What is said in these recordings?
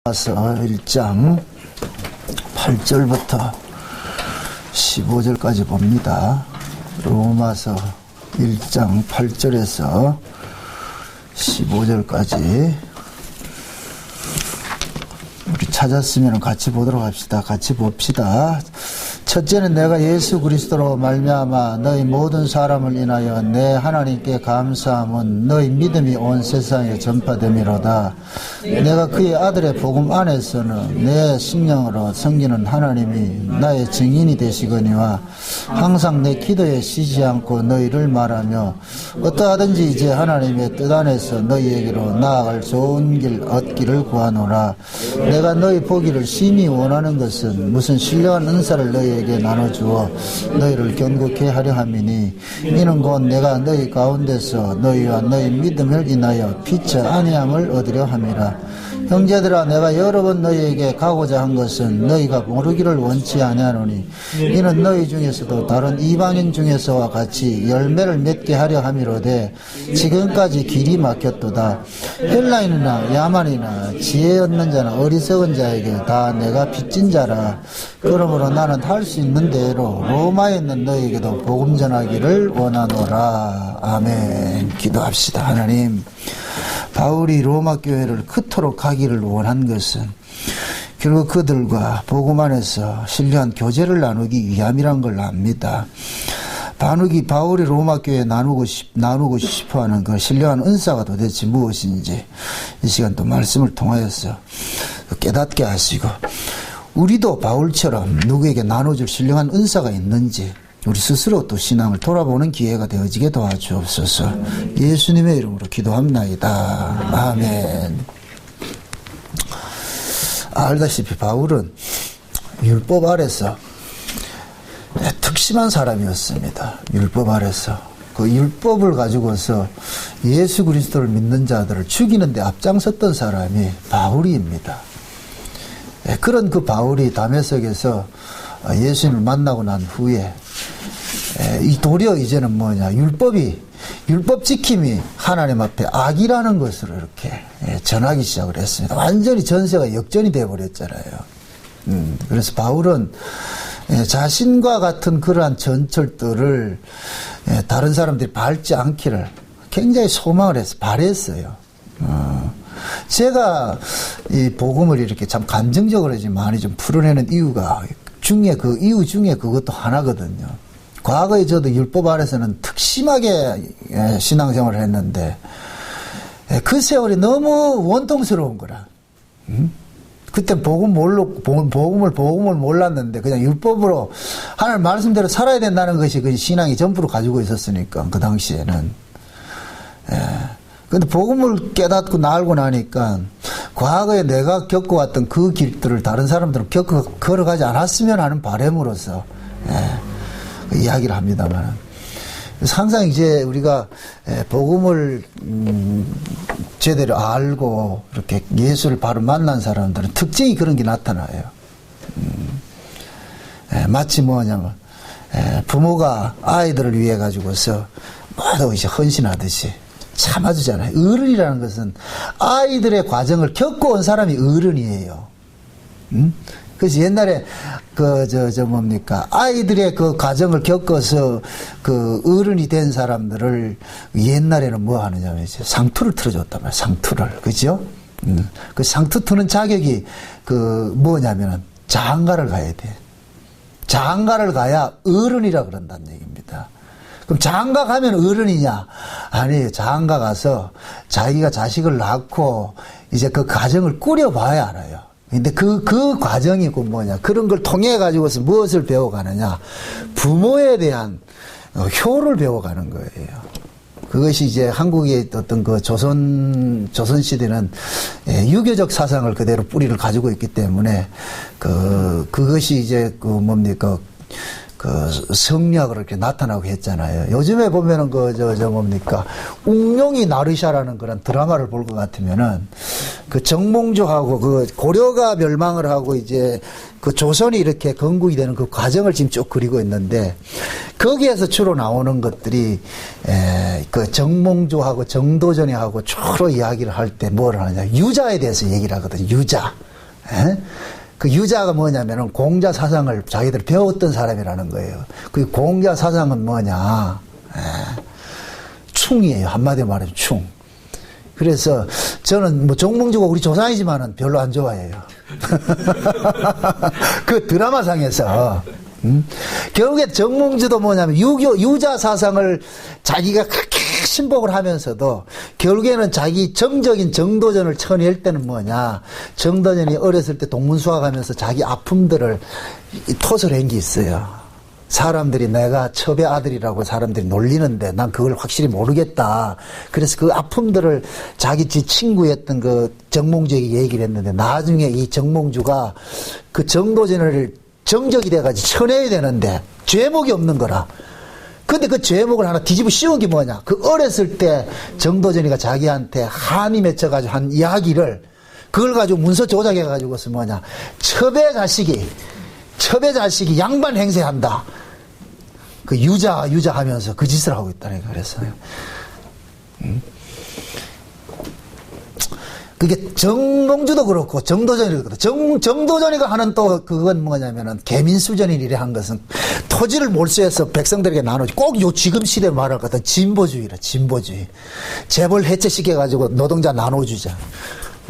로마서 1장 8절부터 15절까지 봅니다. 로마서 1장 8절에서 15절까지 우리 찾았으면 같이 보도록 합시다. 같이 봅시다. 첫째는 내가 예수 그리스도로 말미암아 너희 모든 사람을 인하여 내 하나님께 감사함은 너희 믿음이 온 세상에 전파됨이로다. 내가 그의 아들의 복음 안에서는 내 심령으로 섬기는 하나님이 나의 증인이 되시거니와 항상 내 기도에 쉬지 않고 너희를 말하며 어떠하든지 이제 하나님의 뜻 안에서 너희에게로 나아갈 좋은 길 얻기를 구하노라. 내가 너희 보기를 심히 원하는 것은 무슨 신령한 은사를 너희에게 나눠주어 너희를 견고케 하려 함이니 이는 곧 내가 너희 가운데서 너희와 너희 믿음을 인하여 피처 안위함을 얻으려 함이라. 형제들아, 내가 여러 번 너희에게 가고자 한 것은 너희가 모르기를 원치 아니하노니 이는 너희 중에서도 다른 이방인 중에서와 같이 열매를 맺게 하려 함이로되 지금까지 길이 막혔도다. 헬라인이나 야만이나 지혜 얻는 자나 어리석은 자에게 다 내가 빚진 자라. 그러므로 나는 할 수 있는 대로 로마에 있는 너희에게도 복음 전하기를 원하노라. 아멘. 기도합시다. 하나님, 바울이 로마 교회를 그토록 가기를 원한 것은 결국 그들과 복음 안에서 신령한 교제를 나누기 위함이란 걸 압니다. 바울이 로마 교회에 나누고 싶어하는 그 신령한 은사가 도대체 무엇인지 이 시간 또 말씀을 통하여서 깨닫게 하시고, 우리도 바울처럼 누구에게 나눠줄 신령한 은사가 있는지 우리 스스로 또 신앙을 돌아보는 기회가 되어지게 도와주옵소서. 예수님의 이름으로 기도합나이다. 아멘. 알다시피 바울은 율법 아래서 특심한 사람이었습니다. 율법 아래서 그 율법을 가지고서 예수 그리스도를 믿는 자들을 죽이는 데 앞장섰던 사람이 바울입니다. 그런 그 바울이 다메섹에서 예수님을 만나고 난 후에 이 도리어 이제는 뭐냐, 율법 지킴이 하나님 앞에 악이라는 것으로 이렇게 전하기 시작을 했습니다. 완전히 전세가 역전이 되어버렸잖아요. 그래서 바울은 자신과 같은 그러한 전철들을 다른 사람들이 밟지 않기를 굉장히 소망을 해서 바랬어요. 제가 이 복음을 이렇게 참 감정적으로 많이 좀 풀어내는 이유가 그 이유 중에 그것도 하나거든요. 과거에 저도 율법 아래서는 특심하게 신앙생활을 했는데 그 세월이 너무 원통스러운 거라. 그때 복음을 몰랐는데 그냥 율법으로 하나님 말씀대로 살아야 된다는 것이 그 신앙이 전부로 가지고 있었으니까 그 당시에는. 근데 복음을 깨닫고 알고 나니까 과거에 내가 겪어왔던 그 길들을 다른 사람들은 걸어가지 않았으면 하는 바람으로서 이야기를 합니다만, 항상 이제 우리가 복음을 제대로 알고 이렇게 예수를 바로 만난 사람들은 특징이 그런 게 나타나요. 마치 뭐냐면 부모가 아이들을 위해 가지고서 뭐도 이제 헌신하듯이 참아주잖아요. 어른이라는 것은 아이들의 과정을 겪어온 사람이 어른이에요. 그래서 옛날에 아이들의 그 과정을 겪어서 그 어른이 된 사람들을 옛날에는 뭐 하느냐면 이제 상투를 틀어줬단 말이에요. 상투를. 그죠? 그 상투 트는 자격이 뭐냐면은 장가를 가야 돼. 장가를 가야 어른이라 그런다는 얘기입니다. 그럼 장가 가면 어른이냐? 아니에요. 장가 가서 자기가 자식을 낳고 이제 그 가정을 꾸려봐야 알아요. 근데 그 과정이 뭐냐? 그런 걸 통해 가지고서 무엇을 배워가느냐? 부모에 대한 효를 배워가는 거예요. 그것이 이제 한국의 어떤 그 조선시대는 유교적 사상을 그대로 뿌리를 가지고 있기 때문에 그것이 이제 성리학으로 이렇게 나타나고 했잖아요. 요즘에 보면은 웅룡이 나르샤라는 그런 드라마를 볼 것 같으면은 그 정몽주하고 그 고려가 멸망을 하고 이제 그 조선이 이렇게 건국이 되는 그 과정을 지금 쭉 그리고 있는데, 거기에서 주로 나오는 것들이 그 정몽주하고 정도전이하고 주로 이야기를 할 때 뭘 하느냐, 유자에 대해서 얘기를 하거든요. 유자. 에? 그 유자가 뭐냐면은 공자 사상을 자기들이 배웠던 사람이라는 거예요. 그 공자 사상은 뭐냐? 충이에요. 한마디로 말하면 충. 그래서 저는 뭐 정몽주가 우리 조상이지만은 별로 안 좋아해요. 그 드라마상에서. 결국에 정몽주도 뭐냐면 유자 사상을 자기가 그렇게 신복을 하면서도 결국에는 자기 정적인 정도전을 쳐낼 때는 뭐냐, 정도전이 어렸을 때 동문수학하면서 자기 아픔들을 토설한 게 있어요. 사람들이 내가 첩의 아들이라고 사람들이 놀리는데 난 그걸 확실히 모르겠다. 그래서 그 아픔들을 자기 친구였던 그 정몽주에게 얘기를 했는데, 나중에 이 정몽주가 그 정도전을 정적이 돼가지고 쳐내야 되는데 죄목이 없는 거라. 근데 그 죄목을 하나 뒤집어 씌운 게 뭐냐, 그 어렸을 때 정도전이가 자기한테 한이 맺혀가지고 한 이야기를 그걸 가지고 문서 조작해가지고서 뭐냐, 첩의 자식이 양반 행세한다. 그 유자 하면서 그 짓을 하고 있다니까. 그랬어요. 그게 정몽주도 그렇고 정도전이도 그렇고, 정도전이가 하는 또 그건 뭐냐면은 개민수전이 이래 한 것은 토지를 몰수해서 백성들에게 나누지, 꼭 요 지금 시대에 말할 것 같은 진보주의라. 진보주의. 재벌 해체시켜가지고 노동자 나눠주자.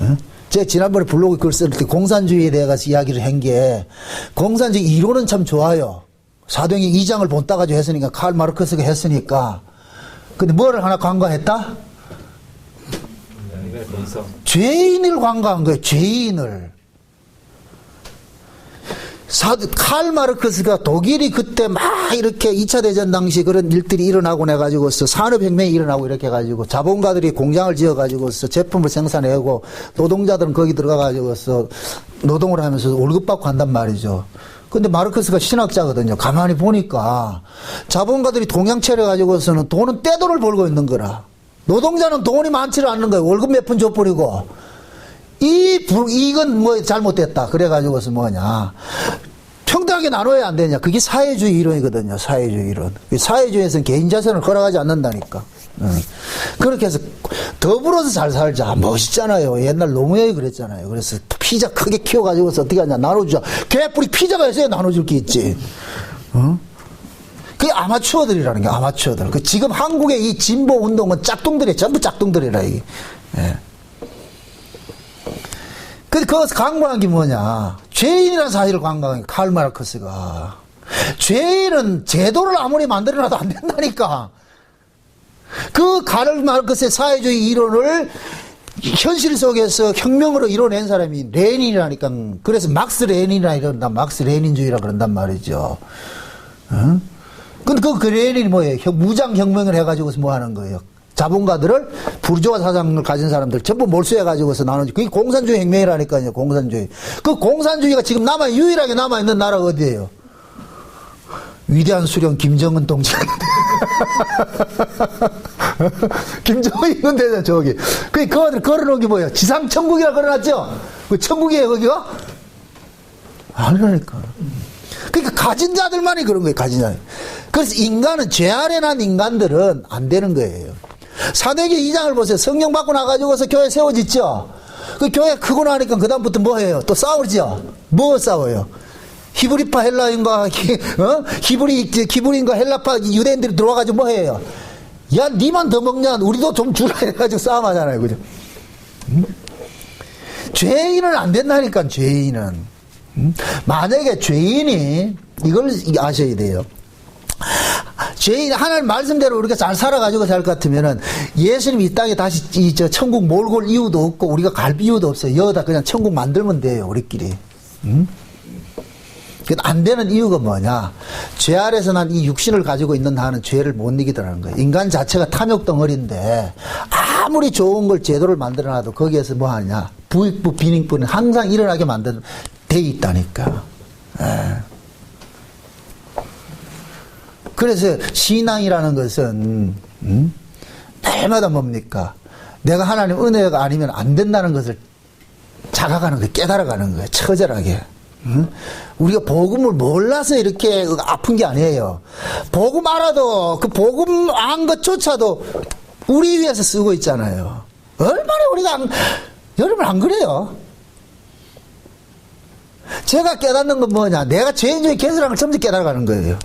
응? 제가 지난번에 블로그 글 쓸 때 공산주의에 대해서 이야기를 한 게, 공산주의 이론은 참 좋아요. 사도행전 2장을 본따가지고 했으니까, 칼 마르크스가 했으니까. 근데 뭐를 하나 간과했다? 죄인을 간과한 거예요. 죄인을. 칼 마르크스가 독일이 그때 막 이렇게 2차 대전 당시 그런 일들이 일어나고 내가지고서 산업혁명이 일어나고 이렇게 해가지고 자본가들이 공장을 지어가지고서 제품을 생산하고 노동자들은 거기 들어가가지고서 노동을 하면서 월급 받고 한단 말이죠. 근데 마르크스가 신학자거든요. 가만히 보니까 자본가들이 동양 차려가지고서는 돈은 떼돈을 벌고 있는 거라. 노동자는 돈이 많지를 않는 거예요. 월급 몇 푼 줘버리고. 이건 뭐 잘못됐다. 그래가지고서 뭐냐, 평등하게 나눠야 안 되냐. 그게 사회주의 이론이거든요. 사회주의 이론. 사회주의에서는 개인 자선을 허락하지 않는다니까. 그렇게 해서 더불어서 잘 살자. 멋있잖아요. 옛날 노무현이 그랬잖아요. 그래서 피자 크게 키워가지고서 어떻게 하냐, 나눠주자. 개뿔이 피자가 있어야 나눠줄 게 있지. 그게 아마추어들이라는 게, 아마추어들. 그 지금 한국의 이 진보 운동은 짝퉁들이, 전부 짝퉁들이라, 이게. 예. 근데 거기서 강구한 게 뭐냐, 죄인이라는 사실을 강구한 게 칼 마르크스가. 죄인은 제도를 아무리 만들어놔도 안 된다니까. 그 칼 마르크스의 사회주의 이론을 현실 속에서 혁명으로 이뤄낸 사람이 레닌이라니까. 그래서 막스 레닌이라 이런다. 막스 레닌주의라 그런단 말이죠. 응? 근데 그 레닌이 뭐예요? 무장혁명을 해가지고서 뭐 하는 거예요? 자본가들을, 부르주아 사상을 가진 사람들 전부 몰수해가지고서 나누지. 그게 공산주의 혁명이라니까요. 공산주의. 그 공산주의가 지금 유일하게 남아있는 나라가 어디예요? 위대한 수령 김정은 동지. 김정은 있는 데잖아, 저기. 그 아들 걸어놓은 게 뭐예요? 지상천국이라 걸어놨죠? 그 천국이에요, 거기가? 아니라니까. 그러니까 가진 자들만이 그런 거예요, 가진 자들. 그래서 인간은, 죄 아래 난 인간들은 안 되는 거예요. 사도행전 2장을 보세요. 성령 받고 나가지고서 교회 세워졌죠? 그 교회 크고 나니까 그다음부터 뭐 해요? 또 싸우죠? 뭐 싸워요? 히브리파 헬라인과, 히브리인과 헬라파 유대인들이 들어와가지고 뭐 해요? 야, 니만 더 먹냐? 우리도 좀 주라 해가지고 싸움하잖아요. 그죠? 죄인은 안 된다니까, 죄인은. 만약에 죄인이, 이걸 아셔야 돼요. 죄인, 하나님 말씀대로 우리가 잘 살아가지고 살 것 같으면은 예수님 이 땅에 다시 천국 몰고 올 이유도 없고 우리가 갈 이유도 없어요. 여기다 그냥 천국 만들면 돼요, 우리끼리. 안 되는 이유가 뭐냐? 죄 아래서 난 이 육신을 가지고 있는 나는 죄를 못 이기더라는 거예요. 인간 자체가 탐욕 덩어리인데 아무리 좋은 걸 제도를 만들어놔도 거기에서 뭐 하냐? 부익부, 빈익부는 항상 일어나게 돼 있다니까. 그래서 신앙이라는 것은 날마다 뭡니까? 내가 하나님 은혜가 아니면 안 된다는 것을 자각하는 거예요. 깨달아가는 거예요. 처절하게. 우리가 복음을 몰라서 이렇게 아픈 게 아니에요. 복음 알아도 그 복음 안 것조차도 우리 위해서 쓰고 있잖아요. 얼마나 우리가 여러분 안 그래요? 제가 깨닫는 건 뭐냐? 내가 죄인 중에 개수라는 걸 점점 깨달아가는 거예요.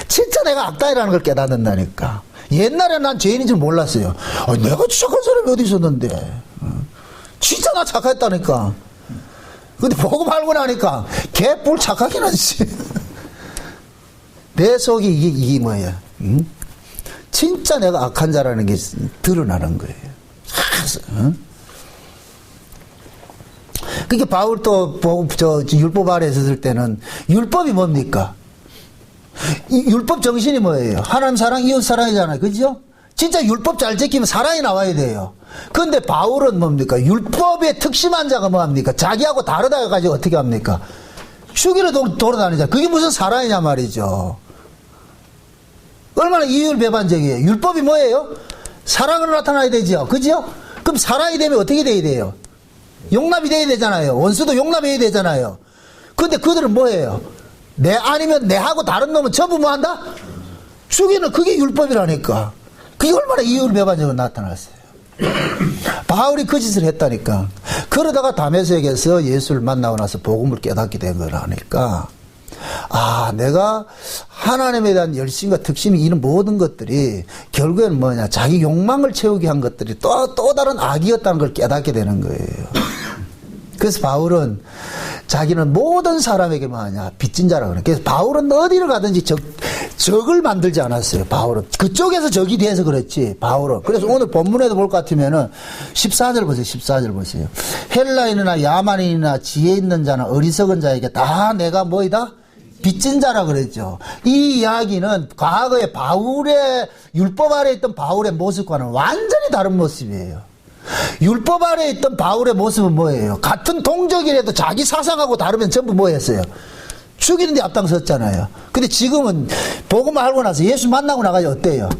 진짜 내가 악당이라는 걸 깨닫는다니까. 옛날에 난 죄인인 줄 몰랐어요. 내가 착한 사람이 어디 있었는데. 진짜 나 착했다니까. 근데 보고 말고 나니까 개뿔 착하긴 하지. 내 속이 이게 뭐야? 응? 진짜 내가 악한 자라는 게 드러나는 거예요. 응? 그게 바울 또 율법 아래 있었을 때는 율법이 뭡니까? 이 율법 정신이 뭐예요? 하나님 사랑, 이웃 사랑이잖아요. 그죠? 진짜 율법 잘 지키면 사랑이 나와야 돼요. 그런데 바울은 뭡니까? 율법의 특심한 자가 뭐합니까? 자기하고 다르다 해가지고 어떻게 합니까? 죽이러 돌아다니자. 그게 무슨 사랑이냐 말이죠. 얼마나 이율배반적이에요. 율법이 뭐예요? 사랑으로 나타나야 되죠. 그죠? 그럼 사랑이 되면 어떻게 돼야 돼요? 용납이 돼야 되잖아요. 원수도 용납해야 되잖아요. 근데 그들은 뭐예요? 내 아니면 내하고 다른 놈은 전부 뭐 한다? 죽이는 그게 율법이라니까. 그게 얼마나 이율배반적으로 나타났어요. 바울이 그 짓을 했다니까. 그러다가 다메섹에서 예수를 만나고 나서 복음을 깨닫게 된 거라니까. 아, 내가 하나님에 대한 열심과 특심이 이런 모든 것들이 결국에는 뭐냐, 자기 욕망을 채우게 한 것들이 또 다른 악이었다는 걸 깨닫게 되는 거예요. 그래서 바울은 자기는 모든 사람에게 뭐하냐, 빚진 자라고 그래. 그래서 바울은 어디를 가든지 적을 만들지 않았어요. 바울은 그쪽에서 적이 돼서 그렇지. 바울은. 그래서 오늘 본문에도 볼 것 같으면은 14절 보세요. 14절 보세요. 헬라인이나 야만인이나 지혜 있는 자나 어리석은 자에게 다 내가 뭐이다? 빚진 자라 그랬죠. 이 이야기는 과거에 바울의 율법 아래 있던 바울의 모습과는 완전히 다른 모습이에요. 율법 아래 있던 바울의 모습은 뭐예요? 같은 동족이라도 자기 사상하고 다르면 전부 뭐였어요? 죽이는데 앞장섰잖아요. 근데 지금은 복음 알고 나서 예수 만나고 나가지 어때요?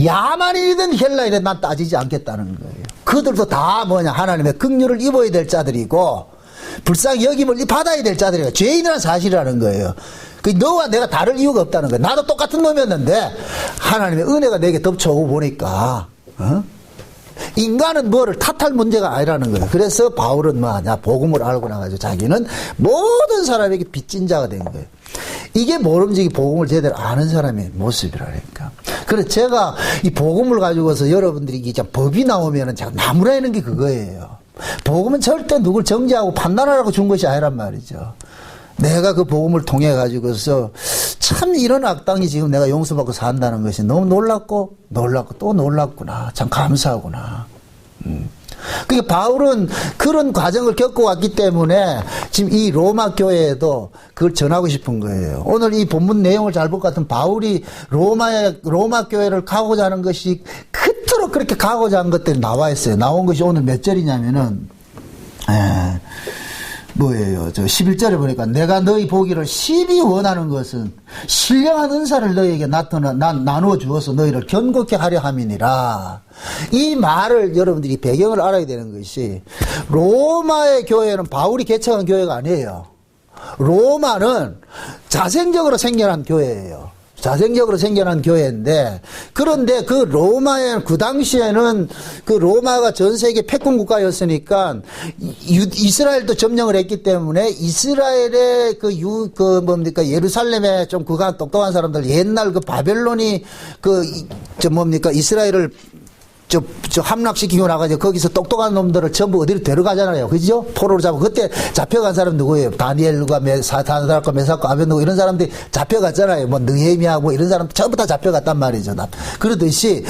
야만인이든 헬라인이든 난 따지지 않겠다는 거예요. 그들도 다 뭐냐, 하나님의 긍휼을 입어야 될 자들이고 불쌍히 여김을 받아야 될 자들이고 죄인이라는 사실이라는 거예요. 그 너와 내가 다를 이유가 없다는 거예요. 나도 똑같은 놈이었는데 하나님의 은혜가 내게 덮쳐오고 보니까 인간은 뭐를 탓할 문제가 아니라는 거예요. 그래서 바울은 뭐하냐, 복음을 알고 나가지고 자기는 모든 사람에게 빚진 자가 된 거예요. 이게 모름지기 복음을 제대로 아는 사람의 모습이라니까. 그래서 제가 이 복음을 가지고서 여러분들이 이제 법이 나오면은 제가 나무라는 게 그거예요. 복음은 절대 누굴 정죄하고 판단하라고 준 것이 아니란 말이죠. 내가 그 복음을 통해 가지고서 참 이런 악당이 지금 내가 용서받고 산다는 것이 너무 놀랍고 또 놀랍구나. 참 감사하구나. 그러니까 바울은 그런 과정을 겪고 왔기 때문에 지금 이 로마 교회에도 그걸 전하고 싶은 거예요. 오늘 이 본문 내용을 잘 볼 것 같은 바울이 로마 교회를 가고자 하는 것이 그토록 그렇게 가고자 한 것들이 나와 있어요. 나온 것이 오늘 몇 절이냐면은 뭐예요? 11절에 보니까 내가 너희 보기를 심히 원하는 것은 신령한 은사를 너희에게 나누어 주어서 너희를 견고케 하려 함이니라. 이 말을 여러분들이 배경을 알아야 되는 것이 로마의 교회는 바울이 개척한 교회가 아니에요. 로마는 자생적으로 생겨난 교회예요. 자생적으로 생겨난 교회인데, 그런데 그 로마에, 그 당시에는 그 로마가 전 세계 패권 국가였으니까 이스라엘도 점령을 했기 때문에 이스라엘의 예루살렘에 좀 그가 똑똑한 사람들, 옛날 그 바벨론이 이스라엘을 함락시키고 나가지고 거기서 똑똑한 놈들을 전부 어디로 데려가잖아요. 그죠? 포로로 잡고. 그때 잡혀간 사람 누구예요? 다니엘과 사드락과 메삭과 아벤노고 이런 사람들이 잡혀갔잖아요. 뭐 느헤미야 뭐 이런 사람들 전부 다 잡혀갔단 말이죠. 그러듯이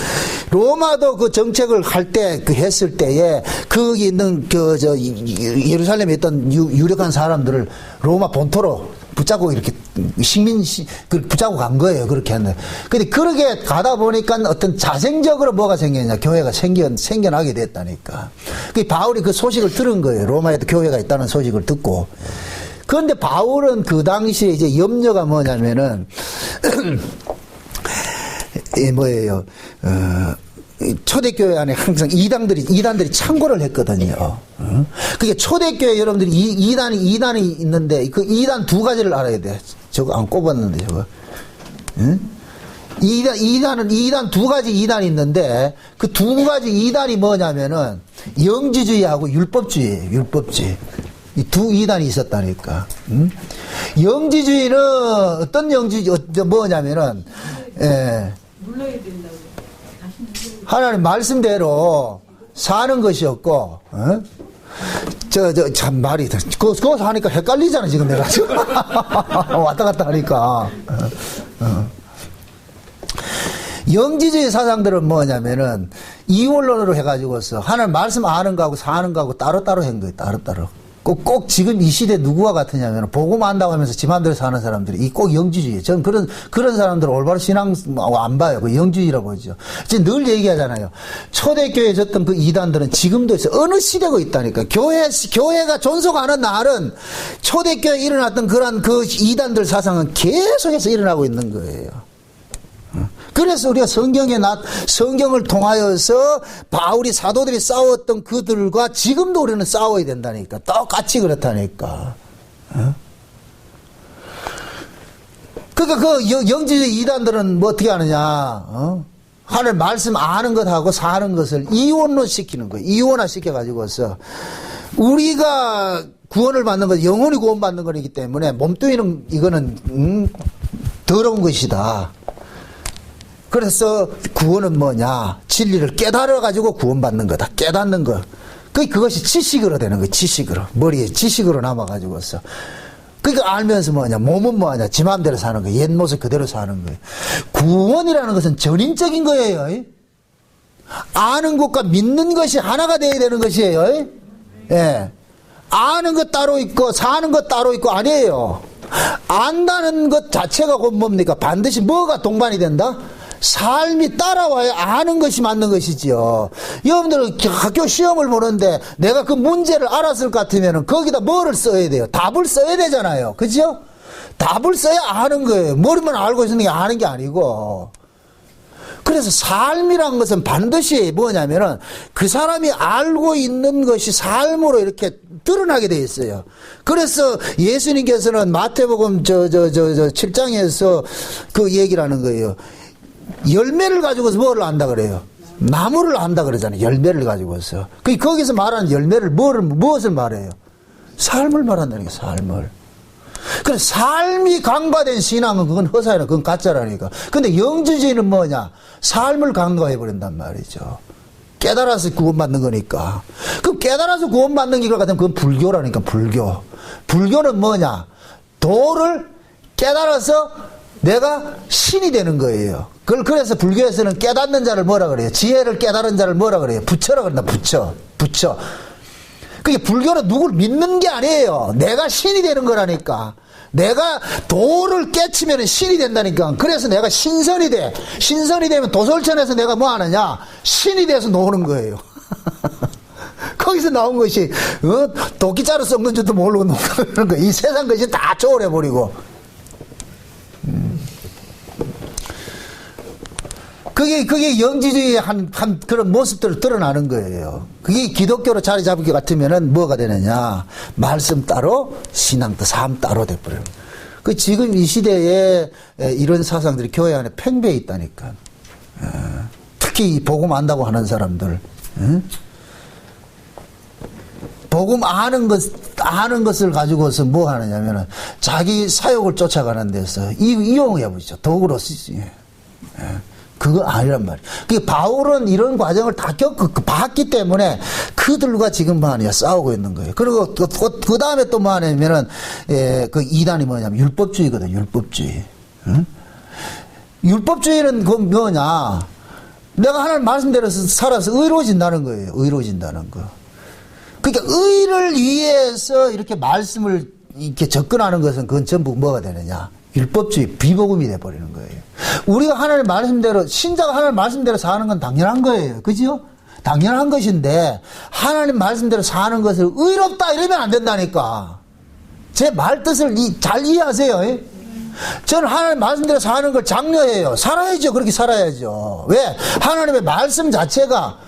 로마도 그 정책을 할 때 했을 때에 거기 있는 예루살렘에 있던 유력한 사람들을 로마 본토로 붙잡고 이렇게 붙잡고 간 거예요. 그렇게 했는데. 근데 그렇게 가다 보니까 어떤 자생적으로 뭐가 생겼냐. 교회가 생겨나게 됐다니까. 그 바울이 그 소식을 들은 거예요. 로마에도 교회가 있다는 소식을 듣고. 그런데 바울은 그 당시에 이제 염려가 뭐냐면은, 뭐예요. 초대교회 안에 항상 이단들이 창고를 했거든요. 그게 초대교회 여러분들이 이단이 있는데 그 이단 두 가지를 알아야 돼. 저거 안 꼽았는데 저거. 이단 두 가지 이단이 있는데 그 두 가지 이단이 뭐냐면은 영지주의하고 율법주의예요. 율법주의. 이 두 이단이 있었다니까. 영지주의는 어떤 영지주의, 뭐냐면은, 예. 물러야 된다고. 하나님 말씀대로 사는 것이었고, 어? 참 말이, 그거 하니까 헷갈리잖아, 지금 내가. 왔다 갔다 하니까. 영지주의 사상들은 뭐냐면은, 이원론으로 해가지고서, 하나님 말씀 아는 거하고 사는 거하고 따로따로 한 거예요, 따로따로. 꼭 지금 이 시대 누구와 같으냐면, 복음 안다고 하면서 지 맘대로 사는 사람들이, 이 꼭 영지주의예요. 저는 그런 사람들을 올바로 신앙 안 봐요. 그 영지주의라고 하죠. 지금 늘 얘기하잖아요. 초대교회에 졌던 그 이단들은 지금도 있어요. 어느 시대고 있다니까. 교회가 존속하는 날은 초대교회에 일어났던 그런 그 이단들 사상은 계속해서 일어나고 있는 거예요. 그래서 우리가 성경을 통하여서 바울이 사도들이 싸웠던 그들과 지금도 우리는 싸워야 된다니까. 똑같이 그렇다니까. 그러니까 그 영지주의 이단들은 뭐 어떻게 하느냐. 하나님 말씀 아는 것하고 사는 것을 이원로 시키는 거예요. 이원화 시켜가지고서 우리가 구원을 받는 것, 영혼이 구원받는 거기 때문에 몸뚱이는 이거는 더러운 것이다. 그래서 구원은 뭐냐? 진리를 깨달아가지고 구원받는 거다. 깨닫는 거. 그것이 지식으로 되는 거예요. 지식으로. 머리에 지식으로 남아가지고서. 그러니까 알면서 뭐냐? 몸은 뭐냐? 지 마음대로 사는 거예요. 옛 모습 그대로 사는 거예요. 구원이라는 것은 전인적인 거예요. 아는 것과 믿는 것이 하나가 되어야 되는 것이에요. 예. 아는 것 따로 있고 사는 것 따로 있고 아니에요. 안다는 것 자체가 곧 뭡니까? 반드시 뭐가 동반이 된다? 삶이 따라와야 아는 것이 맞는 것이지요. 여러분들 학교 시험을 보는데 내가 그 문제를 알았을 것 같으면 거기다 뭐를 써야 돼요? 답을 써야 되잖아요. 그죠? 답을 써야 아는 거예요. 머리만 알고 있는 게 아는 게 아니고. 그래서 삶이란 것은 반드시 뭐냐면은 그 사람이 알고 있는 것이 삶으로 이렇게 드러나게 돼 있어요. 그래서 예수님께서는 마태복음 7장에서 그 얘기를 하는 거예요. 열매를 가지고서 뭐를 안다 그래요? 나무를 안다 그러잖아요. 열매를 가지고서. 거기서 말하는 열매를 무엇을 말해요? 삶을 말한다는 게 삶을. 그래서 삶이 강화된 신앙은 그건 허사야. 그건 가짜라니까. 근데 영지주의는 뭐냐? 삶을 강화해버린단 말이죠. 깨달아서 구원받는 거니까. 그 깨달아서 구원받는 것 같으면 그건 불교라니까, 불교. 불교는 뭐냐? 도를 깨달아서 내가 신이 되는 거예요. 그래서 불교에서는 깨닫는 자를 뭐라 그래요? 지혜를 깨달은 자를 뭐라 그래요? 부처라 그런다, 부처. 그게 불교는 누구를 믿는 게 아니에요. 내가 신이 되는 거라니까. 내가 도를 깨치면 신이 된다니까. 그래서 내가 신선이 돼. 신선이 되면 도솔천에서 내가 뭐 하느냐? 신이 돼서 노는 거예요. 거기서 나온 것이, 도끼자루 썩는 줄도 모르고 노는 거. 이 세상 것이 다 초월해버리고. 그게 영지주의의 한 그런 모습들을 드러나는 거예요. 그게 기독교로 자리 잡을 것 같으면은 뭐가 되느냐. 말씀 따로, 신앙 따로, 삶 따로 돼버려요. 지금 이 시대에 이런 사상들이 교회 안에 팽배해 있다니까. 특히 복음 안다고 하는 사람들. 복음 아는 것을 가지고서 뭐 하느냐면은 자기 사욕을 쫓아가는 데서 이용해 보죠. 도구로 쓰지. 그거 아니란 말이에요. 바울은 이런 과정을 다 봤기 때문에 그들과 지금 뭐 하냐 싸우고 있는 거예요. 그리고 그 다음에 또 뭐 하냐면은 그 이단이 뭐냐면 율법주의거든. 율법주의. 응? 율법주의는 그 뭐냐? 내가 하나님 말씀대로 살아서 의로워진다는 거예요. 의로워진다는 거. 그러니까 의를 위해서 이렇게 말씀을 이렇게 접근하는 것은 그건 전부 뭐가 되느냐? 율법주의, 비복음이 돼버리는 거예요. 우리가 하나님 말씀대로, 신자가 하나님 말씀대로 사는 건 당연한 거예요. 그죠? 당연한 것인데, 하나님 말씀대로 사는 것을 의롭다 이러면 안 된다니까. 제 말뜻을 잘 이해하세요. 저는 하나님 말씀대로 사는 걸 장려해요. 살아야죠. 그렇게 살아야죠. 왜? 하나님의 말씀 자체가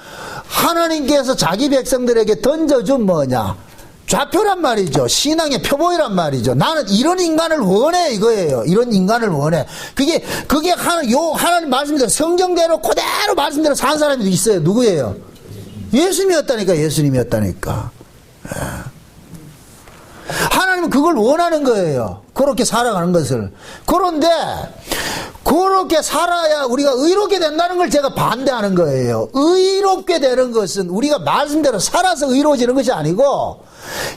하나님께서 자기 백성들에게 던져준 뭐냐? 좌표란 말이죠. 신앙의 표본이란 말이죠. 나는 이런 인간을 원해 이거예요. 이런 인간을 원해. 그게 하나님 말씀대로 성경대로 그대로 말씀대로 사는 사람이 있어요. 누구예요? 예수님이었다니까. 하나님은 그걸 원하는 거예요. 그렇게 살아가는 것을. 그런데 그렇게 살아야 우리가 의롭게 된다는 걸 제가 반대하는 거예요. 의롭게 되는 것은 우리가 말씀대로 살아서 의로워지는 것이 아니고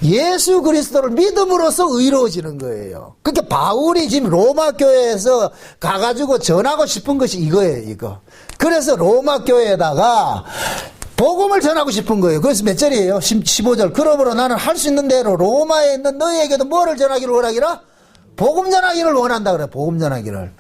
예수 그리스도를 믿음으로써 의로워지는 거예요. 그러니까 바울이 지금 로마 교회에서 가가지고 전하고 싶은 것이 이거예요, 이거. 그래서 로마 교회에다가 복음을 전하고 싶은 거예요. 그래서 몇 절이에요? 15절. 그러므로 나는 할 수 있는 대로 로마에 있는 너희에게도 뭐를 전하기를 원하기라? 복음 전하기를 원한다 그래요. 복음 전하기를.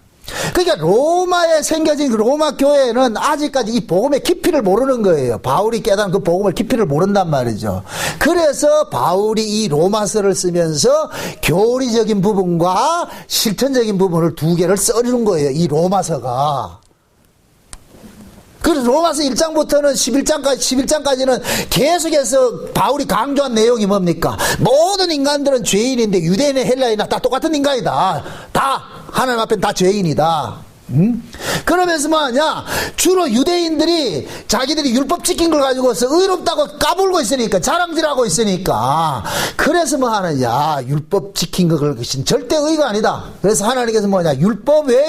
그러니까 로마에 생겨진 그 로마 교회는 아직까지 이 복음의 깊이를 모르는 거예요. 바울이 깨달은 그 복음의 깊이를 모른단 말이죠. 그래서 바울이 이 로마서를 쓰면서 교리적인 부분과 실천적인 부분을 두 개를 써주는 거예요. 이 로마서가. 그래서 로마서 1장부터는 11장까지는 계속해서 바울이 강조한 내용이 뭡니까? 모든 인간들은 죄인인데 유대인의 헬라인이나 다 똑같은 인간이다. 다 하나님 앞엔 다 죄인이다. 그러면서 뭐하냐? 주로 유대인들이 자기들이 율법 지킨 걸 가지고서 의롭다고 까불고 있으니까, 자랑질하고 있으니까, 그래서 뭐 하느냐? 율법 지킨 것은 절대 의가 아니다. 그래서 하나님께서 뭐냐? 율법 외에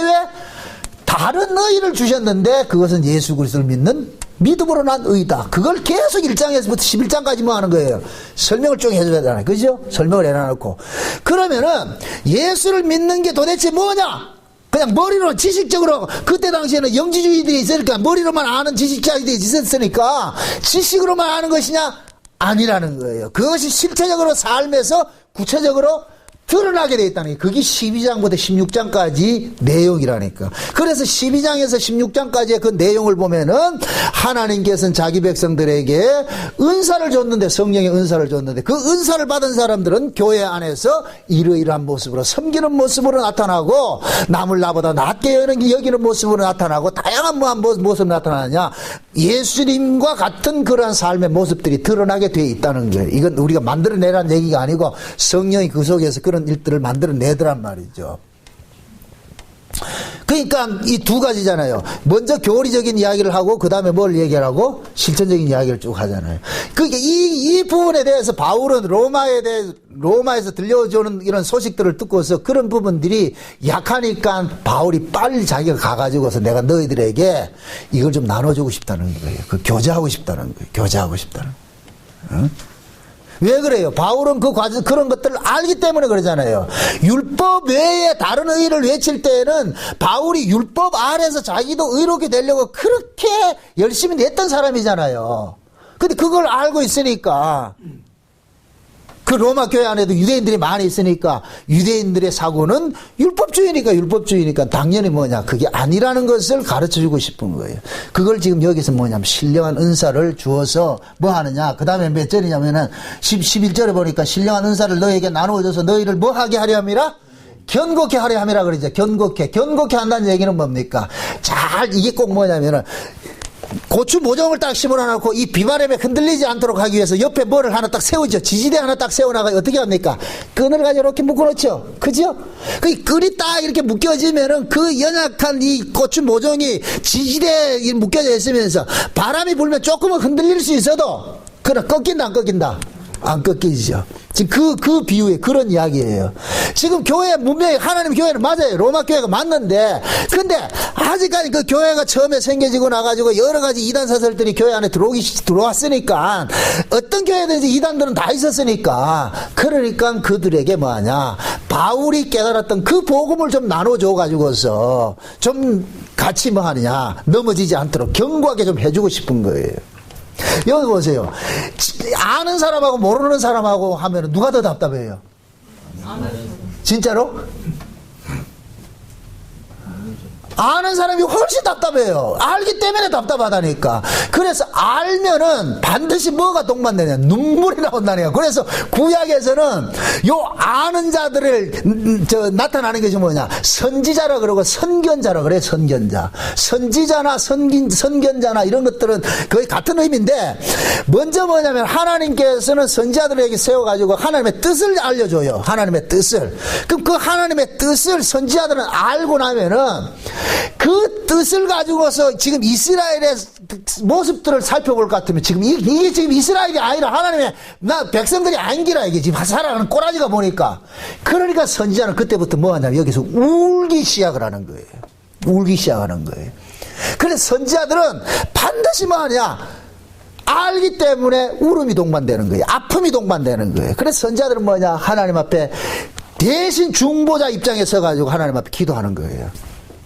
다른 의를 주셨는데 그것은 예수 그리스도를 믿는 믿음으로 난 의다. 그걸 계속 1장에서부터 11장까지 뭐 하는 거예요? 설명을 쭉 해줘야 되잖아요. 그죠? 설명을 해놔놓고. 그러면은 예수를 믿는 게 도대체 뭐냐? 그냥 머리로 지식적으로, 그때 당시에는 영지주의들이 있으니까 머리로만 아는 지식자들이 있었으니까 지식으로만 아는 것이냐? 아니라는 거예요. 그것이 실체적으로 삶에서 구체적으로 드러나게 되어 있다는 게, 그게 12장부터 16장까지 내용이라니까. 그래서 12장에서 16장까지의 그 내용을 보면은 하나님께서는 자기 백성들에게 은사를 줬는데, 성령의 은사를 줬는데, 그 은사를 받은 사람들은 교회 안에서 이러이러한 모습으로 섬기는 모습으로 나타나고, 남을 나보다 낮게 여기는 모습으로 나타나고, 다양한 모습으로 나타나느냐? 예수님과 같은 그러한 삶의 모습들이 드러나게 되어 있다는 거예요. 이건 우리가 만들어내라는 얘기가 아니고 성령이 그 속에서 그런 일들을 만들어내더란 말이죠. 그러니까 이 두 가지잖아요. 먼저 교리적인 이야기를 하고 그 다음에 뭘 얘기하라고? 실천적인 이야기를 쭉 하잖아요. 그러니까 이 부분에 대해서 바울은 로마에서 들려오는 이런 소식들을 듣고서 그런 부분들이 약하니까 바울이 빨리 자기가 가가지고서 내가 너희들에게 이걸 좀 나눠주고 싶다는 거예요. 그 교제하고 싶다는 거예요. 교제하고 싶다는 거예요. 응? 왜 그래요? 바울은 그런 것들을 알기 때문에 그러잖아요. 율법 외에 다른 의를 외칠 때에는 바울이 율법 아래서 자기도 의롭게 되려고 그렇게 열심히 했던 사람이잖아요. 근데 그걸 알고 있으니까, 그 로마 교회 안에도 유대인들이 많이 있으니까 유대인들의 사고는 율법주의니까 당연히 뭐냐, 그게 아니라는 것을 가르쳐주고 싶은 거예요. 그걸 지금 여기서 뭐냐면 신령한 은사를 주어서 뭐 하느냐, 그 다음에 몇 절이냐면은 11절에 보니까 신령한 은사를 너에게 나누어줘서 너희를 뭐 하게 하려 함이라? 견고케 하려 함이라 그러죠. 견고케 한다는 얘기는 뭡니까? 이게 꼭 뭐냐면은 고추 모종을 딱 심어놔놓고 이 비바람에 흔들리지 않도록 하기 위해서 옆에 뭐를 하나 딱 세우죠. 지지대 하나 딱 세워놔가 어떻게 합니까? 끈을 가지고 이렇게 묶어놓죠. 그죠? 그 끈이 딱 이렇게 묶여지면은 그 연약한 이 고추 모종이 지지대에 묶여져 있으면서 바람이 불면 조금은 흔들릴 수 있어도, 그러나 꺾인다 안 꺾인다? 안 꺾이죠. 지금 그 비유에 그런 이야기예요. 지금 교회 문명이, 하나님 교회는 맞아요. 로마 교회가 맞는데, 근데 아직까지 그 교회가 처음에 생겨지고 나가지고 여러 가지 이단 사설들이 교회 안에 들어왔으니까, 어떤 교회든지 이단들은 다 있었으니까, 그러니까 그들에게 뭐하냐, 바울이 깨달았던 그 복음을 좀 나눠줘 가지고서 좀 같이 뭐 하느냐, 넘어지지 않도록 견고하게 좀 해주고 싶은 거예요. 여기 보세요. 아는 사람하고 모르는 사람하고 하면 누가 더 답답해요? 진짜로? 아는 사람이 훨씬 답답해요. 알기 때문에 답답하다니까. 그래서 알면은 반드시 뭐가 동반되냐? 눈물이 나온다니까. 그래서 구약에서는 요 아는 자들을 나타나는 것이 뭐냐? 선지자라 그러고 선견자라 그래. 선견자. 선지자나 선견자나 이런 것들은 거의 같은 의미인데, 먼저 뭐냐면 하나님께서는 선지자들에게 세워가지고 하나님의 뜻을 알려줘요. 하나님의 뜻을. 그럼 그 하나님의 뜻을 선지자들은 알고 나면은 그 뜻을 가지고서 지금 이스라엘의 모습들을 살펴볼 것 같으면 지금 이게 지금 이스라엘이 아니라 하나님의 백성들이 아닌기라 이게 지금 살아가는 꼬라지가 보니까. 그러니까 선지자는 그때부터 뭐 하냐면 여기서 울기 시작을 하는 거예요. 울기 시작하는 거예요. 그래서 선지자들은 반드시 뭐 하냐? 알기 때문에 울음이 동반되는 거예요. 아픔이 동반되는 거예요. 그래서 선지자들은 뭐냐? 하나님 앞에 대신 중보자 입장에 서가지고 하나님 앞에 기도하는 거예요.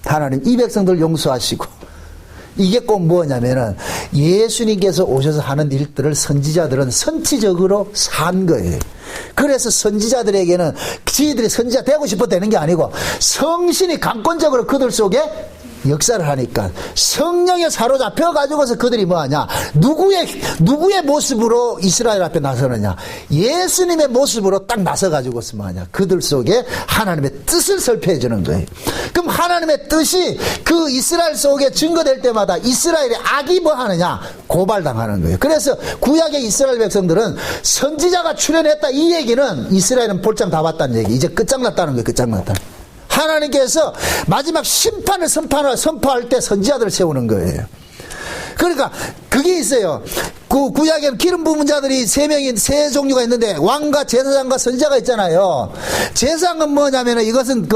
하나님 이 백성들 용서하시고. 이게 꼭 뭐냐면은 예수님께서 오셔서 하는 일들을 선지자들은 선치적으로 산 거예요. 그래서 선지자들에게는 지들이 선지자 되고 싶어 되는 게 아니고 성신이 강권적으로 그들 속에 역사를 하니까 성령에 사로잡혀 가지고서 그들이 뭐하냐, 누구의 모습으로 이스라엘 앞에 나서느냐, 예수님의 모습으로 딱 나서 가지고서 뭐하냐, 그들 속에 하나님의 뜻을 설표해 주는 거예요. 그럼 하나님의 뜻이 그 이스라엘 속에 증거될 때마다 이스라엘의 악이 뭐 하느냐, 고발당하는 거예요. 그래서 구약의 이스라엘 백성들은 선지자가 출현했다 이 얘기는 이스라엘은 볼장 다 봤다는 얘기, 이제 끝장났다는 거예요. 끝장났다. 하나님께서 마지막 심판을 선포할 때 선지자들을 세우는 거예요. 그러니까 그게 있어요. 그 구약에는 기름 부은 자들이 세 종류가 있는데 왕과 제사장과 선지자가 있잖아요. 제사장은 뭐냐면은 이것은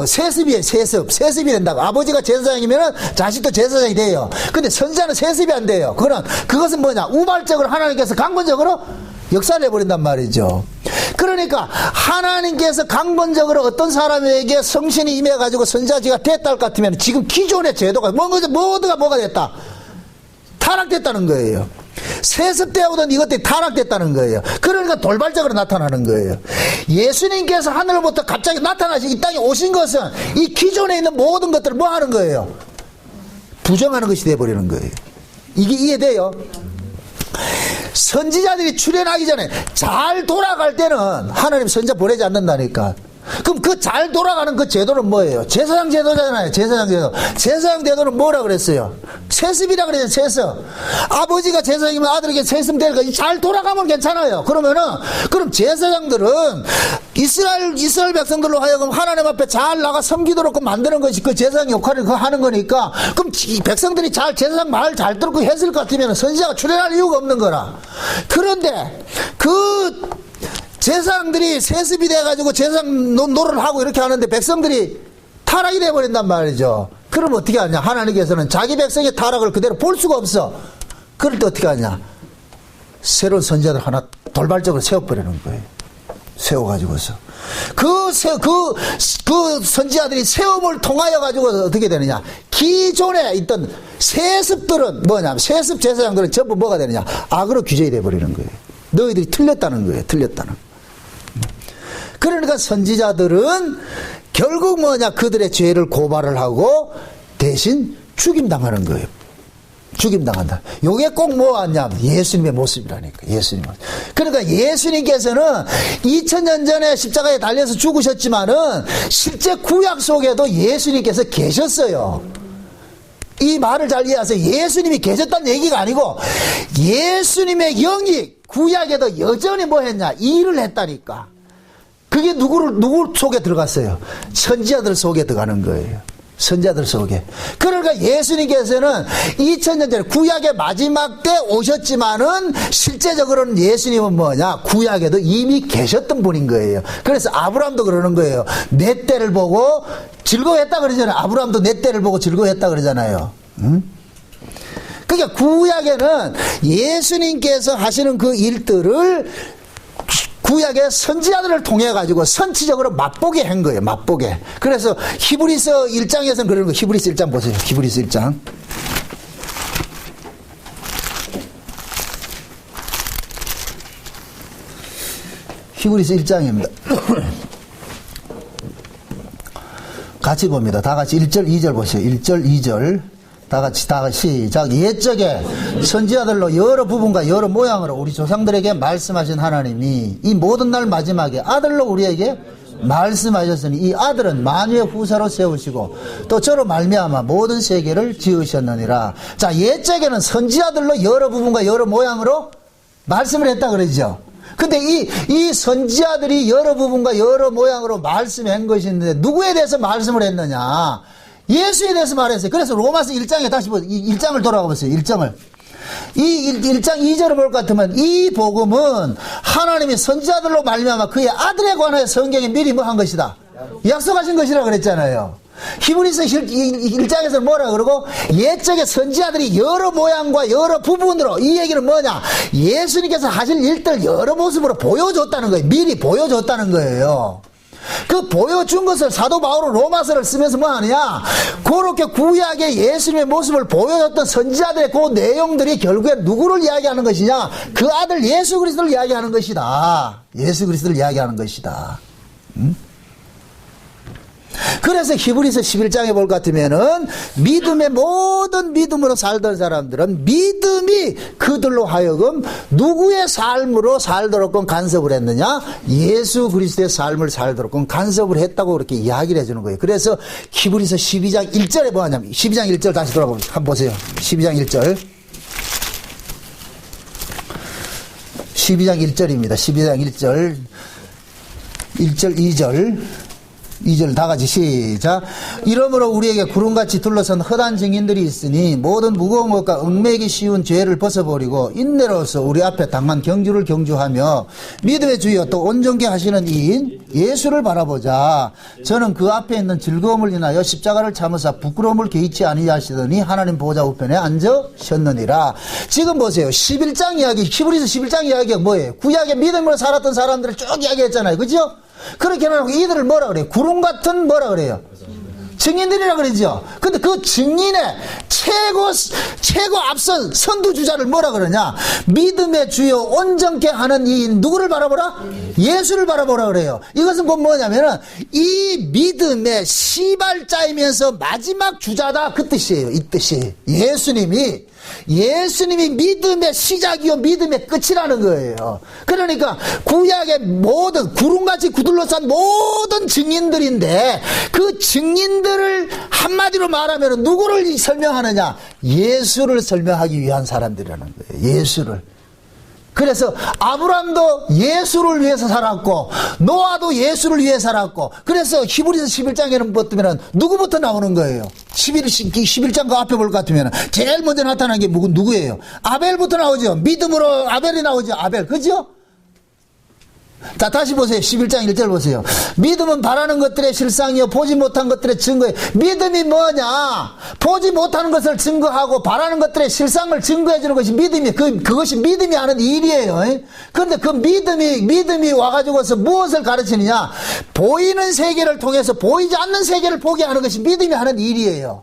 세습이에요. 세습이 된다고. 아버지가 제사장이면은 자식도 제사장이 돼요. 근데 선지자는 세습이 안 돼요. 그것은 뭐냐, 우발적으로 하나님께서 강권적으로 역사를 해버린단 말이죠. 그러니까 하나님께서 강권적으로 어떤 사람에게 성신이 임해가지고 선지자가 됐다 할 것 같으면 지금 기존의 제도가 모두가 뭐가 됐다? 타락됐다는 거예요. 세습되어오던 이것들이 타락됐다는 거예요. 그러니까 돌발적으로 나타나는 거예요. 예수님께서 하늘로부터 갑자기 나타나시 이 땅에 오신 것은 이 기존에 있는 모든 것들을 뭐 하는 거예요? 부정하는 것이 돼버리는 거예요. 이게 이해돼요? 선지자들이 출현하기 전에 잘 돌아갈 때는 하나님 선지자 보내지 않는다니까. 그럼 그 잘 돌아가는 그 제도는 뭐예요? 제사장 제도잖아요. 제사장 제도. 제사장 제도는 뭐라 그랬어요? 세습이라 그랬어요. 세습. 아버지가 제사장이면 아들에게 세습 되니까 잘 돌아가면 괜찮아요. 그럼 제사장들은 이스라엘 백성들로 하여금 하나님 앞에 잘 나가 섬기도록 만드는 것이 그 제사장 역할을 하는 거니까, 그럼 이 백성들이 제사장 말 잘 듣고 했을 것 같으면 선지자가 출현할 이유가 없는 거라. 그런데 제사장들이 세습이 돼가지고 제사장 노릇을 하고 이렇게 하는데 백성들이 타락이 돼버린단 말이죠. 그럼 어떻게 하냐? 하나님께서는 자기 백성의 타락을 그대로 볼 수가 없어. 그럴 때 어떻게 하냐? 새로운 선지자들 하나 돌발적으로 세워버리는 거예요. 세워가지고서. 그 선지자들이 세움을 통하여 가지고 어떻게 되느냐? 기존에 있던 세습들은 뭐냐면, 세습 제사장들은 전부 뭐가 되느냐? 악으로 규제가 돼버리는 거예요. 너희들이 틀렸다는 거예요. 틀렸다는. 그러니까 선지자들은 결국 뭐냐, 그들의 죄를 고발을 하고 대신 죽임당하는 거예요. 죽임당한다. 요게 꼭 뭐였냐, 예수님의 모습이라니까. 예수님 모습. 그러니까 예수님께서는 2000년 전에 십자가에 달려서 죽으셨지만은 실제 구약 속에도 예수님께서 계셨어요. 이 말을 잘 이해하세요. 예수님이 계셨다는 얘기가 아니고 예수님의 영이 구약에도 여전히 뭐 했냐, 일을 했다니까. 그게 누구 속에 들어갔어요? 선지자들 속에 들어가는 거예요. 선지자들 속에. 그러니까 예수님께서는 2000년 전에 구약의 마지막 때 오셨지만은 실제적으로는 예수님은 뭐냐, 구약에도 이미 계셨던 분인 거예요. 그래서 아브라함도 그러는 거예요. 내 때를 보고 즐거워했다 그러잖아요. 아브라함도 내 때를 보고 즐거워했다 그러잖아요. 응? 그러니까 구약에는 예수님께서 하시는 그 일들을 구약의 선지자들을 통해 가지고 선치적으로 맛보게 한 거예요. 맛보게. 그래서 히브리서 1장에서는 그러는 거예요. 히브리서 1장 보세요. 히브리서 1장. 히브리서 1장입니다. 같이 봅니다. 다 같이 1절 2절 보세요. 1절 2절 다 같이 시작. 옛적에 선지자들로 여러 부분과 여러 모양으로 우리 조상들에게 말씀하신 하나님이 이 모든 날 마지막에 아들로 우리에게 말씀하셨으니 이 아들은 만유의 후사로 세우시고 또 저로 말미암아 모든 세계를 지으셨느니라. 자, 옛적에는 선지자들로 여러 부분과 여러 모양으로 말씀을 했다 그러죠. 근데 이 선지자들이 여러 부분과 여러 모양으로 말씀한 것이 있는데 누구에 대해서 말씀을 했느냐? 예수에 대해서 말했어요. 그래서 로마서 1장에 다시 보세요. 1장을 돌아가 보세요. 1장을. 이 1장 2절을 볼 것 같으면 이 복음은 하나님이 선지자들로 말미암아 그의 아들에 관하여 성경에 미리 뭐 한 것이다. 약속하신 것이라 그랬잖아요. 히브리서 1장에서 뭐라 그러고 옛적에 선지자들이 여러 모양과 여러 부분으로 이 얘기는 뭐냐 예수님께서 하실 일들 여러 모습으로 보여줬다는 거예요. 미리 보여줬다는 거예요. 그 보여준 것을 사도 바울은 로마서를 쓰면서 뭐 하느냐 그렇게 구약의 예수님의 모습을 보여줬던 선지자들의 그 내용들이 결국에 누구를 이야기하는 것이냐 그 아들 예수 그리스도를 이야기하는 것이다. 예수 그리스도를 이야기하는 것이다. 그래서 히브리서 11장에 볼 것 같으면은 믿음의 모든 믿음으로 살던 사람들은 믿음이 그들로 하여금 누구의 삶으로 살도록끔 간섭을 했느냐 예수 그리스도의 삶을 살도록끔 간섭을 했다고 그렇게 이야기를 해주는 거예요. 그래서 히브리서 12장 1절에 뭐 하냐면 12장 1절 다시 돌아보세요. 한번 보세요. 12장 1절 12장 1절입니다. 12장 1절 1절 2절 2절 다 같이 시작. 이러므로 우리에게 구름같이 둘러선 허다한 증인들이 있으니 모든 무거운 것과 얽매이기 쉬운 죄를 벗어버리고 인내로서 우리 앞에 당한 경주를 경주하며 믿음의 주여 또 온전케 하시는 이인 예수를 바라보자. 저는 그 앞에 있는 즐거움을 인하여 십자가를 참으사 부끄러움을 개의치 아니하시더니 하나님 보좌 우편에 앉으셨느니라. 지금 보세요. 11장 이야기 히브리서 11장 이야기가 뭐예요? 구약의 믿음으로 살았던 사람들을 쭉 이야기했잖아요. 그죠? 그렇게 해놓고 이들을 뭐라 그래요? 구름 같은 뭐라 그래요? 증인들이라 그러죠. 근데 그 증인의 최고 앞선 선두주자를 뭐라 그러냐? 믿음의 주요 온전케 하는 이 누구를 바라보라? 예수를 바라보라 그래요. 이것은 곧 뭐냐면은 이 믿음의 시발자이면서 마지막 주자다 그 뜻이에요. 이 뜻이 예수님이 믿음의 시작이요 믿음의 끝이라는 거예요. 그러니까 구약의 모든 구름같이 굳둘러싼 모든 증인들인데 그 증인들을 한마디로 말하면 누구를 설명하느냐? 예수를 설명하기 위한 사람들이라는 거예요. 예수를. 그래서 아브람도 예수를 위해서 살았고 노아도 예수를 위해 살았고 그래서 히브리서 11장에는 보면 누구부터 나오는 거예요? 11장 그 앞에 볼 것 같으면 제일 먼저 나타나는 게 누구예요? 아벨부터 나오죠. 믿음으로 아벨이 나오죠. 아벨 그죠? 자 다시 보세요. 11장 1절 보세요. 믿음은 바라는 것들의 실상이요 보지 못한 것들의 증거예요. 믿음이 뭐냐? 보지 못하는 것을 증거하고 바라는 것들의 실상을 증거해 주는 것이 믿음이 그것이 믿음이 하는 일이에요. 그런데 그 믿음이 와가지고서 무엇을 가르치느냐? 보이는 세계를 통해서 보이지 않는 세계를 보게 하는 것이 믿음이 하는 일이에요.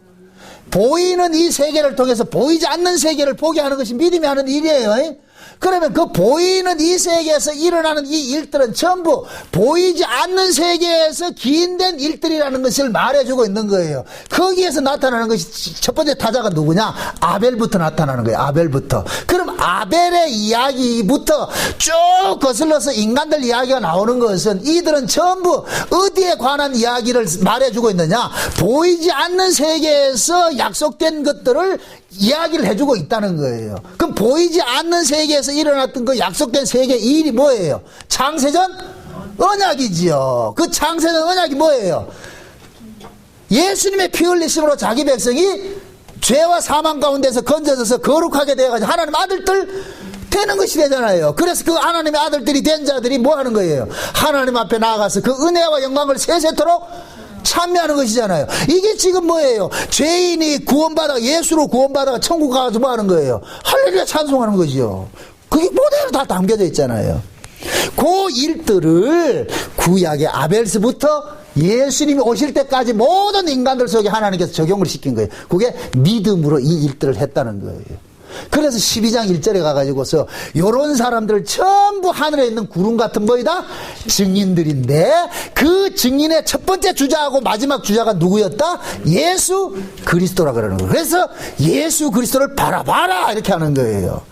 보이는 이 세계를 통해서 보이지 않는 세계를 보게 하는 것이 믿음이 하는 일이에요. 그러면 그 보이는 이 세계에서 일어나는 이 일들은 전부 보이지 않는 세계에서 기인된 일들이라는 것을 말해주고 있는 거예요. 거기에서 나타나는 것이 첫 번째 타자가 누구냐? 아벨부터 나타나는 거예요. 아벨부터. 그럼 아벨의 이야기부터 쭉 거슬러서 인간들 이야기가 나오는 것은 이들은 전부 어디에 관한 이야기를 말해주고 있느냐? 보이지 않는 세계에서 약속된 것들을 이야기를 해주고 있다는 거예요. 그럼 보이지 않는 세계에서 일어났던 그 약속된 세계 일이 뭐예요? 창세전 언약이지요. 그 창세전 언약이 뭐예요? 예수님의 피 흘리심으로 자기 백성이 죄와 사망 가운데서 건져져서 거룩하게 되어가지고 하나님 아들들 되는 것이 되잖아요. 그래서 그 하나님의 아들들이 된 자들이 뭐 하는 거예요? 하나님 앞에 나아가서 그 은혜와 영광을 세세토록 참여하는 것이잖아요. 이게 지금 뭐예요? 죄인이 구원받아 예수로 구원받아가 천국 가서 뭐 하는 거예요? 할렐루야 찬송하는 거지요. 그게 모델로 다 담겨져 있잖아요. 그 일들을 구약의 아벨스부터 예수님이 오실 때까지 모든 인간들 속에 하나님께서 적용을 시킨 거예요. 그게 믿음으로 이 일들을 했다는 거예요. 그래서 12장 1절에 가가지고서 요런 사람들 전부 하늘에 있는 구름 같은 뭐이다? 증인들인데 그 증인의 첫 번째 주자하고 마지막 주자가 누구였다? 예수 그리스도라 그러는 거예요. 그래서 예수 그리스도를 바라봐라 이렇게 하는 거예요.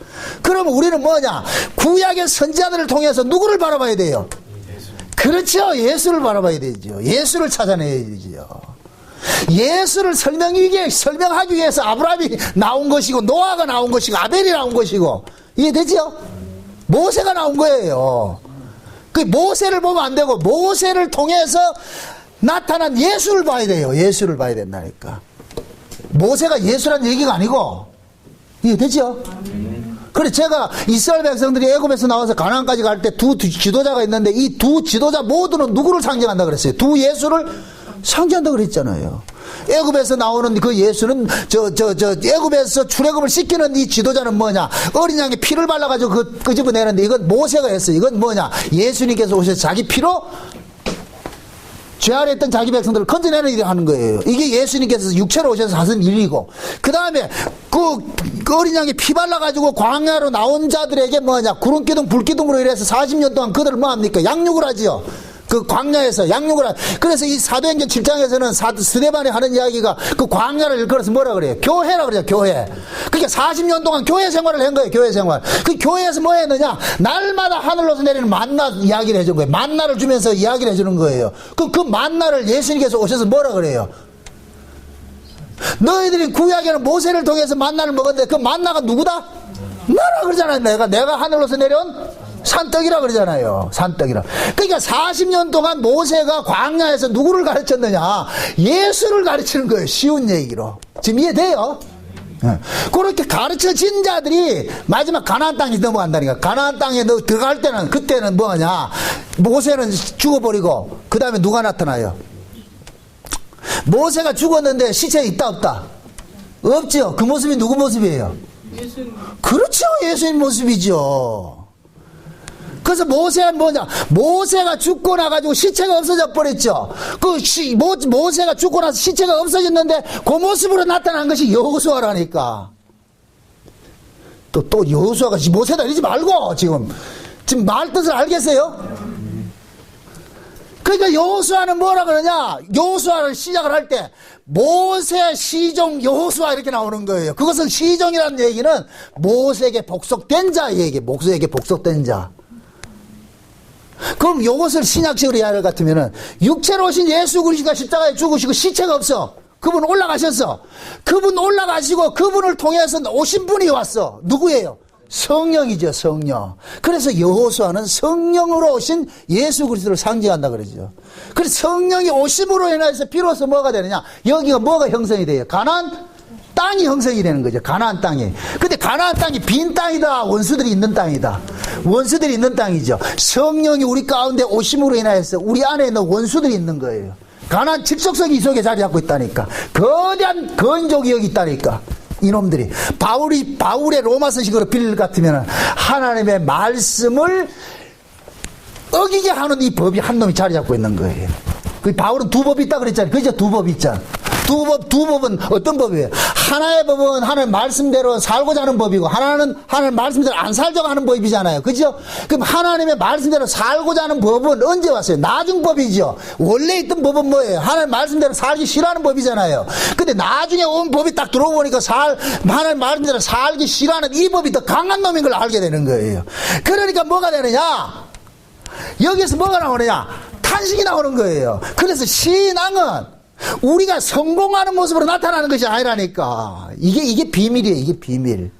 그러면 우리는 뭐냐? 구약의 선지자들을 통해서 누구를 바라봐야 돼요? 그렇죠. 예수를 바라봐야 되죠. 예수를 찾아내야 되죠. 예수를 설명하기 위해서 아브라함이 나온 것이고 노아가 나온 것이고 아벨이 나온 것이고 이해되죠? 모세가 나온 거예요. 그 모세를 보면 안 되고 모세를 통해서 나타난 예수를 봐야 돼요. 예수를 봐야 된다니까. 모세가 예수란 얘기가 아니고, 이해되죠? 그래, 제가 이스라엘 백성들이 애굽에서 나와서 가나안까지 갈 때 두 지도자가 있는데 이 두 지도자 모두는 누구를 상징한다 그랬어요? 두 예수를 상징한다 그랬잖아요. 애굽에서 나오는 그 예수는 애굽에서 출애굽을 시키는 이 지도자는 뭐냐? 어린 양의 피를 발라가지고 끄집어내는데 이건 모세가 했어요. 이건 뭐냐? 예수님께서 오셔서 자기 피로 죄 아래 있던 자기 백성들을 건져내는 일을 하는 거예요. 이게 예수님께서 육체로 오셔서 하신 일이고, 그 다음에 그 어린 양이 피 발라가지고 광야로 나온 자들에게 뭐냐, 구름기둥 불기둥으로 이래서 40년 동안 그들을 뭐합니까? 양육을 하지요. 그 광야에서 양육을 그래서 이 사도행전 7장에서는 스데반이 하는 이야기가 그 광야를 일컬어서 뭐라 그래요? 교회라 그래요. 교회. 그러니까 40년 동안 교회 생활을 한 거예요. 교회 생활. 그 교회에서 뭐 했느냐? 날마다 하늘로서 내리는 만나 이야기를 해준 거예요. 만나를 주면서 이야기를 해주는 거예요. 그 만나를 예수님께서 오셔서 뭐라 그래요? 너희들이 구약에는 모세를 통해서 만나를 먹었는데 그 만나가 누구다? 나라 그러잖아요. 내가 하늘로서 내려온 산떡이라 그러잖아요. 산떡이라. 그러니까 40년 동안 모세가 광야에서 누구를 가르쳤느냐? 예수를 가르치는 거예요. 쉬운 얘기로. 지금 이해돼요? 그렇게 가르쳐진 자들이 마지막 가나안 땅에 넘어간다니까. 가나안 땅에 들어갈 때는 그때는 뭐냐? 모세는 죽어버리고 그 다음에 누가 나타나요? 모세가 죽었는데 시체에 있다 없다? 없죠. 그 모습이 누구 모습이에요? 예수님. 그렇죠. 예수님 모습이죠. 그래서 모세는 뭐냐? 모세가 죽고 나가지고 시체가 없어져 버렸죠. 모세가 죽고 나서 시체가 없어졌는데 그 모습으로 나타난 것이 여호수아라니까. 또 여호수아가 모세다 이러지 말고 지금 말 뜻을 알겠어요? 그러니까 여호수아는 뭐라 그러냐? 여호수아를 시작을 할 때 모세, 시종, 여호수아 이렇게 나오는 거예요. 그것은 시종이라는 얘기는 모세에게 복속된 자 얘기, 모세에게 복속된 자. 그럼 이것을 신약식으로 이해할 것 같으면은 육체로 오신 예수 그리스도가 십자가에 죽으시고 시체가 없어. 그분 올라가셨어. 그분 올라가시고 그분을 통해서 오신 분이 왔어. 누구예요? 성령이죠. 성령. 그래서 여호수아는 성령으로 오신 예수 그리스도를 상징한다 그러죠. 그래서 성령이 오심으로 인해서 비로소 뭐가 되느냐? 여기가 뭐가 형성이 돼요? 가나안 땅이 형성이 되는 거죠. 가나안 땅이. 근데 가나안 땅이 빈 땅이다. 원수들이 있는 땅이다. 원수들이 있는 땅이죠. 성령이 우리 가운데 오심으로 인하여서 우리 안에 있는 원수들이 있는 거예요. 가나안 칠족성이 이 속에 자리 잡고 있다니까. 거대한 건족이 여기 있다니까. 이놈들이. 바울의 로마서식으로 빌릴 것 같으면 하나님의 말씀을 어기게 하는 이 법이 한 놈이 자리 잡고 있는 거예요. 그 바울은 두 법이 있다 그랬잖아요. 그죠? 두 법이 있잖아. 두 법은 어떤 법이에요? 하나의 법은 하나님 말씀대로 살고자 하는 법이고, 하나는 하나님 말씀대로 안 살자고 하는 법이잖아요. 그죠? 그럼 하나님의 말씀대로 살고자 하는 법은 언제 왔어요? 나중 법이죠. 원래 있던 법은 뭐예요? 하나님 말씀대로 살기 싫어하는 법이잖아요. 근데 나중에 온 법이 딱 들어오니까 하나님 말씀대로 살기 싫어하는 이 법이 더 강한 놈인 걸 알게 되는 거예요. 그러니까 뭐가 되느냐? 여기에서 뭐가 나오느냐? 탄식이 나오는 거예요. 그래서 신앙은 우리가 성공하는 모습으로 나타나는 것이 아니라니까. 이게 비밀이에요. 이게 비밀.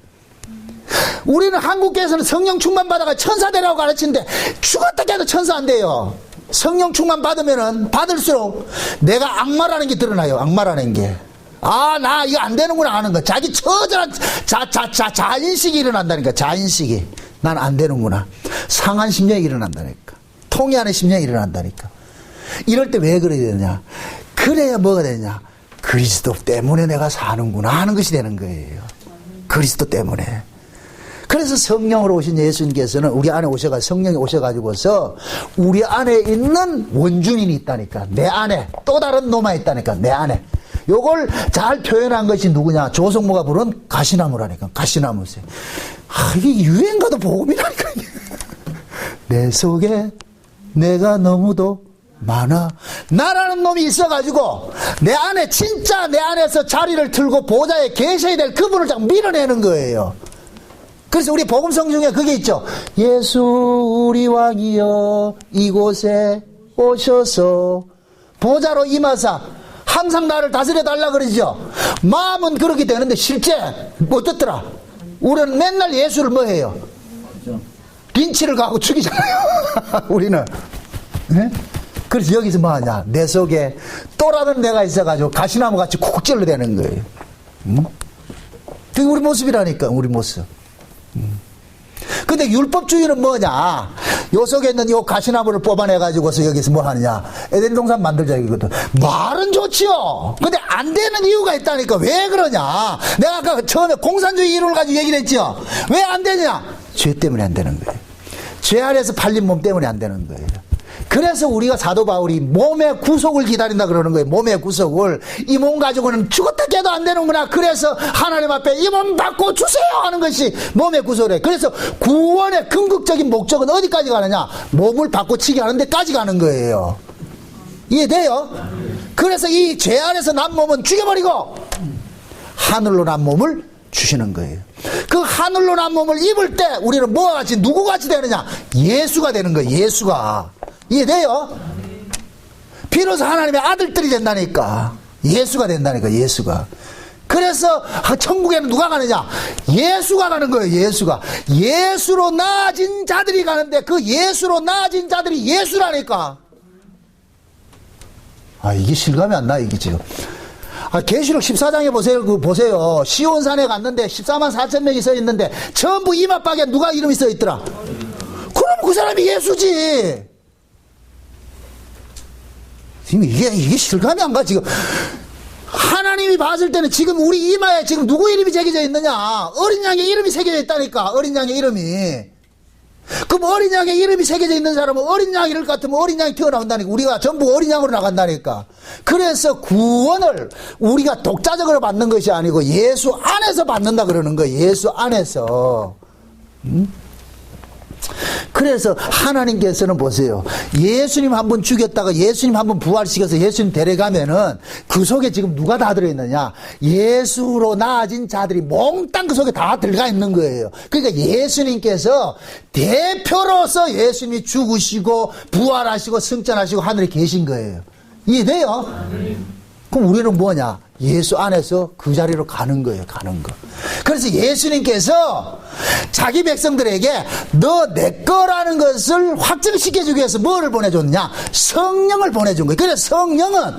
우리는 한국교회에서는 성령 충만 받아가 천사 되라고 가르치는데 죽었다 깨도 천사 안 돼요. 성령 충만 받으면은 받을수록 내가 악마라는 게 드러나요. 악마라는 게. 아, 나 이거 안 되는구나 하는 거. 자기 처절한 자인식이 일어난다니까. 자인식이. 난 안 되는구나. 상한 심령이 일어난다니까. 통해하는 심령이 일어난다니까. 이럴 때 왜 그래야 되냐? 그래야 뭐가 되냐? 그리스도 때문에 내가 사는구나 하는 것이 되는 거예요. 그리스도 때문에. 그래서 성령으로 오신 예수님께서는 우리 안에 오셔가지고, 성령이 오셔가지고서 우리 안에 있는 원주민이 있다니까. 내 안에 또 다른 놈아 있다니까. 내 안에. 요걸 잘 표현한 것이 누구냐? 조성모가 부른 가시나무라니까. 가시나무세. 아, 이게 유행가도 복음이라니까. 내 속에 내가 너무도 많아. 나라는 놈이 있어가지고 내 안에 진짜 내 안에서 자리를 틀고 보좌에 계셔야 될 그분을 자꾸 밀어내는 거예요. 그래서 우리 복음성 중에 그게 있죠. 예수 우리 왕이여 이곳에 오셔서 보좌로 임하사 항상 나를 다스려 달라 그러죠. 마음은 그렇게 되는데 실제 어떻더라? 우리는 맨날 예수를 뭐 해요? 린치를 가고 죽이잖아요. 우리는. 네? 그래서 여기서 뭐 하냐? 내 속에 또라는 내가 있어가지고 가시나무 같이 쿡 찔러대는 거예요. 그게 우리 모습이라니까, 우리 모습. 근데 율법주의는 뭐냐? 요 속에 있는 요 가시나무를 뽑아내가지고서 여기서 뭐 하느냐? 에덴 동산 만들자 이거거든. 말은 좋지요. 근데 안 되는 이유가 있다니까. 왜 그러냐? 내가 아까 처음에 공산주의 이론을 가지고 얘기를 했죠. 왜 안 되냐? 죄 때문에 안 되는 거예요. 죄 아래에서 팔린 몸 때문에 안 되는 거예요. 그래서 우리가 사도 바울이 몸의 구속을 기다린다 그러는 거예요. 몸의 구속을. 이 몸 가지고는 죽었다 깨도 안 되는구나. 그래서 하나님 앞에 이 몸 받고 주세요 하는 것이 몸의 구속이에요. 그래서 구원의 궁극적인 목적은 어디까지 가느냐? 몸을 받고 치게 하는 데까지 가는 거예요. 이해돼요? 그래서 이 죄 안에서 난 몸은 죽여버리고 하늘로 난 몸을 주시는 거예요. 그 하늘로 난 몸을 입을 때 우리는 뭐와 같이 누구와 같이 되느냐? 예수가 되는 거예요. 예수가. 이해돼요? 비로소 하나님의 아들들이 된다니까. 예수가 된다니까. 예수가. 그래서 천국에는 누가 가느냐? 예수가 가는 거예요. 예수가. 예수로 나아진 자들이 가는데 그 예수로 나아진 자들이 예수라니까. 아, 이게 실감이 안 나, 이게 지금. 계시록 14장에 보세요. 보세요. 시온산에 갔는데 14만 4천 명이 서 있는데 전부 이마박에 누가 이름이 써 있더라? 그럼 그 사람이 예수지. 지금 이게 실감이 안 가, 지금. 하나님이 봤을 때는 지금 우리 이마에 지금 누구 이름이 새겨져 있느냐? 어린 양의 이름이 새겨져 있다니까. 어린 양의 이름이. 그럼 어린 양의 이름이 새겨져 있는 사람은 어린 양일 것 같으면 어린 양이 튀어나온다니까. 우리가 전부 어린 양으로 나간다니까. 그래서 구원을 우리가 독자적으로 받는 것이 아니고 예수 안에서 받는다 그러는 거예요. 예수 안에서. 그래서 하나님께서는 보세요. 예수님 한 분 죽였다가 예수님 한 분 부활시켜서 예수님 데려가면은 그 속에 지금 누가 다 들어있느냐? 예수로 나아진 자들이 몽땅 그 속에 다 들어가 있는 거예요. 그러니까 예수님께서 대표로서 예수님이 죽으시고 부활하시고 승천하시고 하늘에 계신 거예요. 이해돼요? 그럼 우리는 뭐냐? 예수 안에서 그 자리로 가는 거예요. 가는 거. 그래서 예수님께서 자기 백성들에게 너 내 거라는 것을 확증시켜주기 위해서 뭐를 보내줬냐? 성령을 보내준 거예요. 그래서 성령은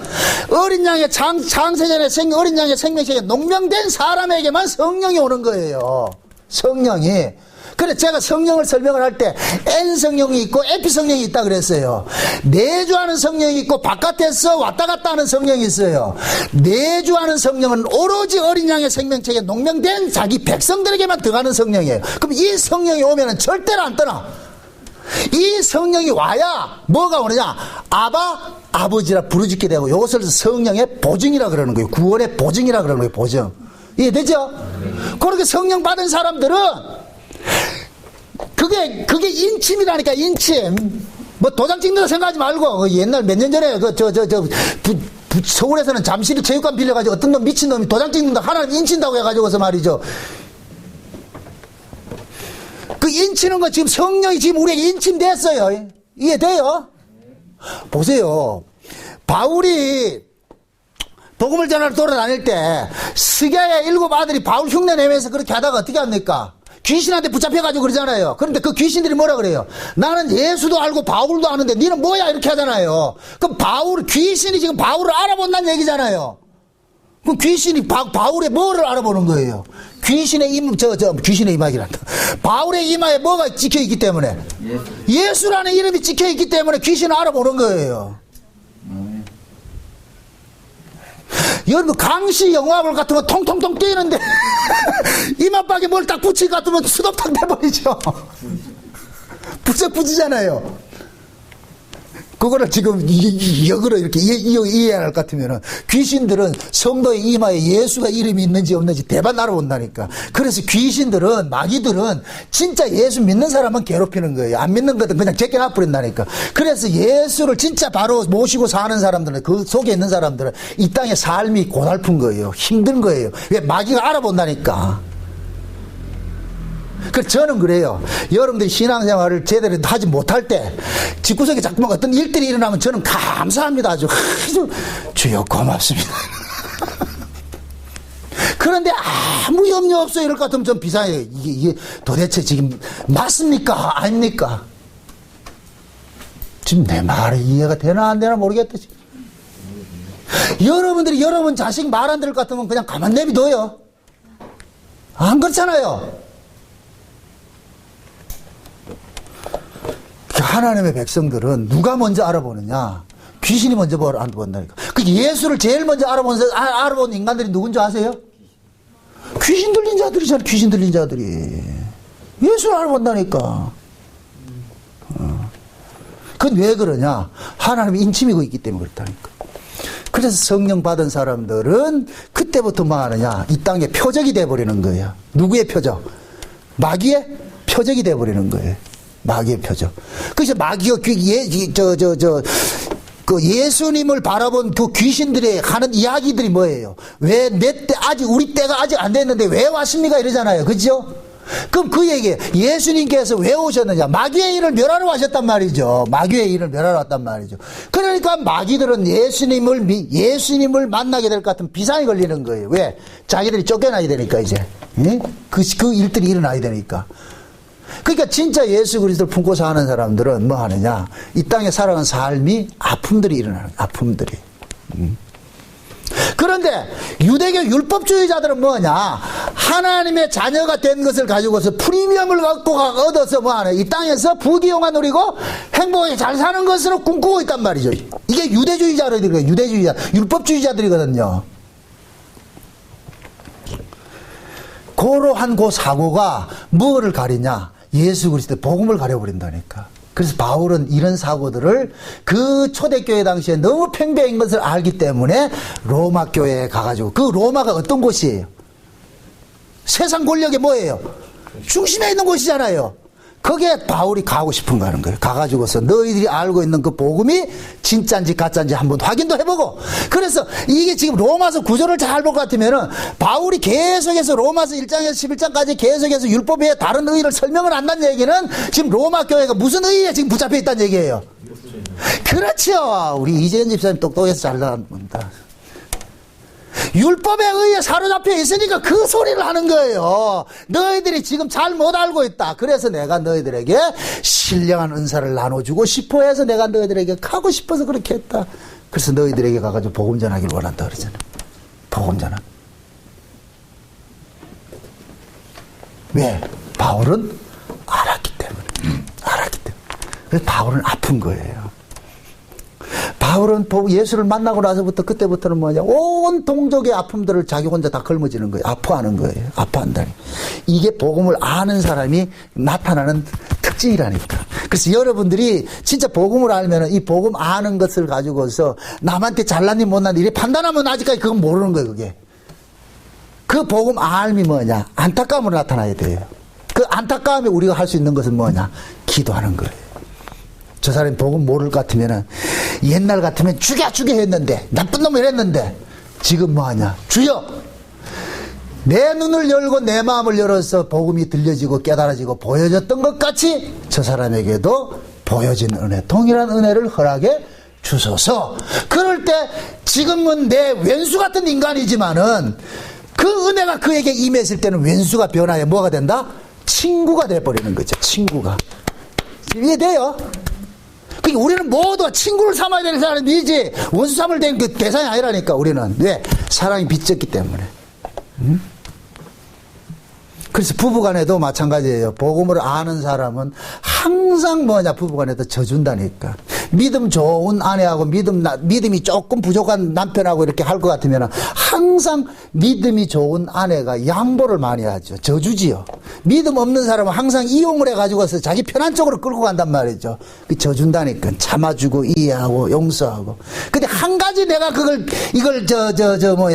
어린 양의 창세전에 어린 양의 생명체에 농명된 사람에게만 성령이 오는 거예요. 성령이. 그래 제가 성령을 설명을 할 때 N 성령이 있고 에피 성령이 있다 그랬어요. 내주하는 성령이 있고 바깥에서 왔다 갔다 하는 성령이 있어요. 내주하는 성령은 오로지 어린 양의 생명체에 농명된 자기 백성들에게만 들어가는 성령이에요. 그럼 이 성령이 오면은 절대로 안 떠나. 이 성령이 와야 뭐가 오느냐? 아바 아버지라 부르짖게 되고 이것을 성령의 보증이라 그러는 거예요. 구원의 보증이라 그러는 거예요. 보증. 이해되죠? 그렇게 성령 받은 사람들은 그게 인침이라니까. 인침. 뭐 도장 찍는다 생각하지 말고 옛날 몇 년 전에 서울에서는 잠실이 체육관 빌려가지고 어떤 놈 미친놈이 도장 찍는다 하나님 인친다고 해가지고서 말이죠. 그 인치는 거 지금 성령이 지금 우리에게 인침됐어요. 이해돼요? 보세요. 바울이 복음을 전하러 돌아다닐 때 스가랴의 7 아들이 바울 흉내 내면서 그렇게 하다가 어떻게 합니까? 귀신한테 붙잡혀가지고 그러잖아요. 그런데 그 귀신들이 뭐라 그래요? 나는 예수도 알고 바울도 아는데 니는 뭐야? 이렇게 하잖아요. 그럼 귀신이 지금 바울을 알아본다는 얘기잖아요. 그럼 귀신이 바울의 뭐를 알아보는 거예요? 귀신의 귀신의 이마기란다. 바울의 이마에 뭐가 찍혀있기 때문에? 예수라는 이름이 찍혀있기 때문에 귀신을 알아보는 거예요. 여러분 강시 영화볼 같으면 통통통 뛰는데 이마박에 뭘 딱 붙일 것 같으면 수도탁 돼버리죠. 부쩍부지잖아요. 그거를 지금 역으로 이렇게 이해할 것 같으면은 귀신들은 성도의 이마에 예수가 이름이 있는지 없는지 대반 알아본다니까. 그래서 귀신들은 마귀들은 진짜 예수 믿는 사람만 괴롭히는 거예요. 안 믿는 것은 그냥 제껴놔 버린다니까. 그래서 예수를 진짜 바로 모시고 사는 사람들은 그 속에 있는 사람들은 이 땅의 삶이 고달픈 거예요. 힘든 거예요. 왜? 마귀가 알아본다니까. 그래서 저는 그래요. 여러분들이 신앙생활을 제대로 하지 못할 때 집구석에 자꾸만 어떤 일들이 일어나면 저는 감사합니다. 아주 주여 고맙습니다. 그런데 아무 염려 없어요 이럴 것 같으면 좀 비상해요. 이게 도대체 지금 맞습니까? 아닙니까? 지금 내 말이 이해가 되나 안 되나 모르겠다. 여러분들이 여러분 자식 말 안 들을 것 같으면 그냥 가만 내비둬요. 안 그렇잖아요. 하나님의 백성들은 누가 먼저 알아보느냐? 귀신이 먼저 알아본다니까. 그 예수를 제일 먼저 알아본 인간들이 누군지 아세요? 귀신 들린 자들이잖아요. 귀신 들린 자들이. 예수를 알아본다니까. 그건 왜 그러냐? 하나님이 인침이고 있기 때문에 그렇다니까. 그래서 성령 받은 사람들은 그때부터 뭐 하느냐? 이 땅에 표적이 돼버리는 거예요. 누구의 표적? 마귀의 표적이 돼버리는 거예요. 마귀의 표적. 그래서 마귀가 그 예수님을 바라본 그 귀신들이 하는 이야기들이 뭐예요? 왜 내 때 우리 때가 아직 안 됐는데 왜 왔습니까? 이러잖아요. 그죠? 그럼 그 얘기예요. 예수님께서 왜 오셨느냐? 마귀의 일을 멸하러 하셨단 말이죠. 마귀의 일을 멸하러 왔단 말이죠. 그러니까 마귀들은 예수님을 만나게 될 것 같은 비상이 걸리는 거예요. 왜? 자기들이 쫓겨나야 되니까 이제. 그 일들이 일어나야 되니까. 그러니까 진짜 예수 그리스도를 품고 사는 사람들은 뭐 하느냐? 이 땅에 살아가는 삶이 아픔들이 일어나는 거예요. 아픔들이. 그런데 유대교 율법주의자들은 뭐냐? 하나님의 자녀가 된 것을 가지고서 프리미엄을 갖고 얻어서 뭐 하냐? 이 땅에서 부귀영화 누리고 행복하게 잘 사는 것으로 꿈꾸고 있단 말이죠. 이게 유대주의자들이거든요. 율법주의자들이거든요. 고로한 그 사고가 뭐를 가리냐? 예수 그리스도 복음을 가려버린다니까. 그래서 바울은 이런 사고들을 그 초대교회 당시에 너무 팽배한 것을 알기 때문에 로마 교회에 가가지고, 그 로마가 어떤 곳이에요? 세상 권력의 뭐예요? 중심에 있는 곳이잖아요. 거기에 바울이 가고 싶은 거 하는 거예요. 가가지고서 너희들이 알고 있는 그 복음이 진짜인지 가짜인지 한번 확인도 해보고. 그래서 이게 지금 로마서 구조를 잘 볼 것 같으면은 바울이 계속해서 로마서 1장에서 11장까지 계속해서 율법에 다른 의의를 설명을 한다는 얘기는 지금 로마 교회가 무슨 의의에 지금 붙잡혀 있다는 얘기예요. 그렇죠. 우리 이재현 집사님 똑똑해서 잘 나옵니다. 율법에 의해 사로잡혀 있으니까 그 소리를 하는 거예요. 너희들이 지금 잘 못 알고 있다. 그래서 내가 너희들에게 신령한 은사를 나눠주고 싶어 해서 내가 너희들에게 가고 싶어서 그렇게 했다. 그래서 너희들에게 가가지고 복음 전하기를 원한다 그러잖아. 복음 전하. 왜? 바울은 알았기 때문에. 알았기 때문에. 그래서 바울은 아픈 거예요. 바울은 예수를 만나고 나서부터 그때부터는 뭐냐? 온 동족의 아픔들을 자기 혼자 다 걸머지는 거예요. 아파하는 거예요. 아파한다니. 이게 복음을 아는 사람이 나타나는 특징이라니까. 그래서 여러분들이 진짜 복음을 알면은 이 복음 아는 것을 가지고서 남한테 잘났니 못났니 이래 판단하면 아직까지 그건 모르는 거예요. 그게. 그 복음 알미 뭐냐? 안타까움으로 나타나야 돼요. 그 안타까움에 우리가 할 수 있는 것은 뭐냐? 기도하는 거예요. 저 사람이 복음 모를 것 같으면은 옛날 같으면 죽여 했는데 나쁜 놈을 했는데 지금 뭐하냐? 주여 내 눈을 열고 내 마음을 열어서 복음이 들려지고 깨달아지고 보여졌던 것 같이 저 사람에게도 보여진 은혜, 동일한 은혜를 허락해 주소서. 그럴 때 지금은 내 왼수 같은 인간이지만은 그 은혜가 그에게 임했을 때는 왼수가 변하여 뭐가 된다? 친구가 돼버리는 거죠. 친구가. 이해돼요? 그러니까 우리는 모두 친구를 삼아야 되는 사람이지 원수 삼을 된 그 대상이 아니라니까. 우리는 왜? 사랑이 빚졌기 때문에. 그래서 부부간에도 마찬가지예요. 복음을 아는 사람은 항상 뭐냐? 부부간에도 져준다니까. 믿음 좋은 아내하고 믿음이 조금 부족한 남편하고 이렇게 할 것 같으면 항상 믿음이 좋은 아내가 양보를 많이 하죠. 져주지요. 믿음 없는 사람은 항상 이용을 해가지고서 자기 편한 쪽으로 끌고 간단 말이죠. 져준다니까. 참아주고 이해하고 용서하고. 근데 한 가지 내가 이걸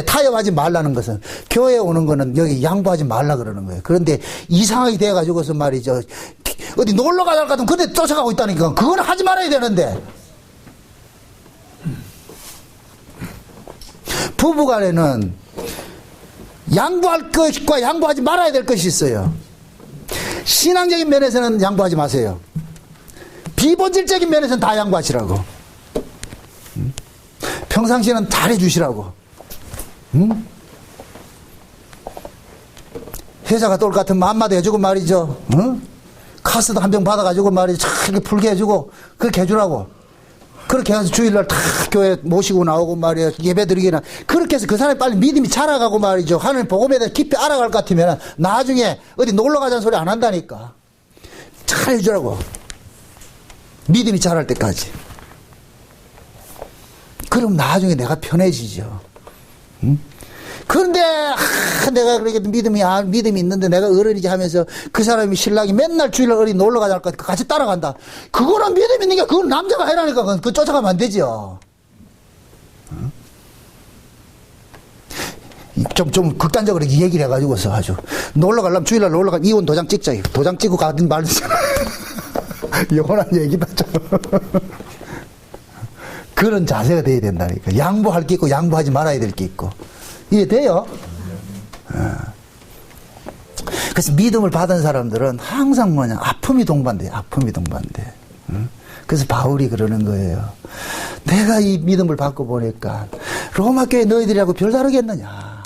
타협하지 말라는 것은 교회에 오는 거는 여기 양보하지 말라 그러는 거예요. 그런데 이상하게 돼가지고서 말이죠. 어디 놀러 가달까 하면 근데 쫓아가고 있다니까. 그건 하지 말아야 되는데. 부부간에는 양보할 것과 양보하지 말아야 될 것이 있어요. 신앙적인 면에서는 양보하지 마세요. 비본질적인 면에서는 다 양보하시라고. 평상시에는 잘해주시라고. 회사 갔다 올 것 같으면 한마디 해주고 말이죠. 카스도 한 병 받아가지고 말이죠. 참 풀게 해주고 그렇게 해주라고. 그렇게 해서 주일날 다 교회 모시고 나오고 말이에요. 예배 드리기나. 그렇게 해서 그 사람이 빨리 믿음이 자라가고 말이죠. 하나님 복음에 대해 깊이 알아갈 것 같으면 나중에 어디 놀러 가자는 소리 안 한다니까. 잘 해주라고. 믿음이 자랄 때까지. 그럼 나중에 내가 편해지죠. 응? 그런데 내가 그렇게 믿음이 있는데 내가 어른이지 하면서 그 사람이 신랑이 맨날 주일날 어디 놀러 가자 할까 같이 따라간다. 그거랑 믿음 있는 게 그건 남자가 해라니까. 그거 쫓아가면 안 되죠. 좀 극단적으로 얘기를 해가지고서 아주 놀러 가려면 주일날 놀러 가면 이혼 도장 찍자. 도장 찍고 가든 말든 영원한 얘기다. 그런 자세가 돼야 된다니까. 양보할 게 있고 양보하지 말아야 될 게 있고. 이해돼요? 그래서 믿음을 받은 사람들은 항상 뭐냐, 아픔이 동반돼요. 아픔이 동반돼. 그래서 바울이 그러는 거예요. 내가 이 믿음을 받고 보니까 로마 교회 너희들하고 별다르겠느냐.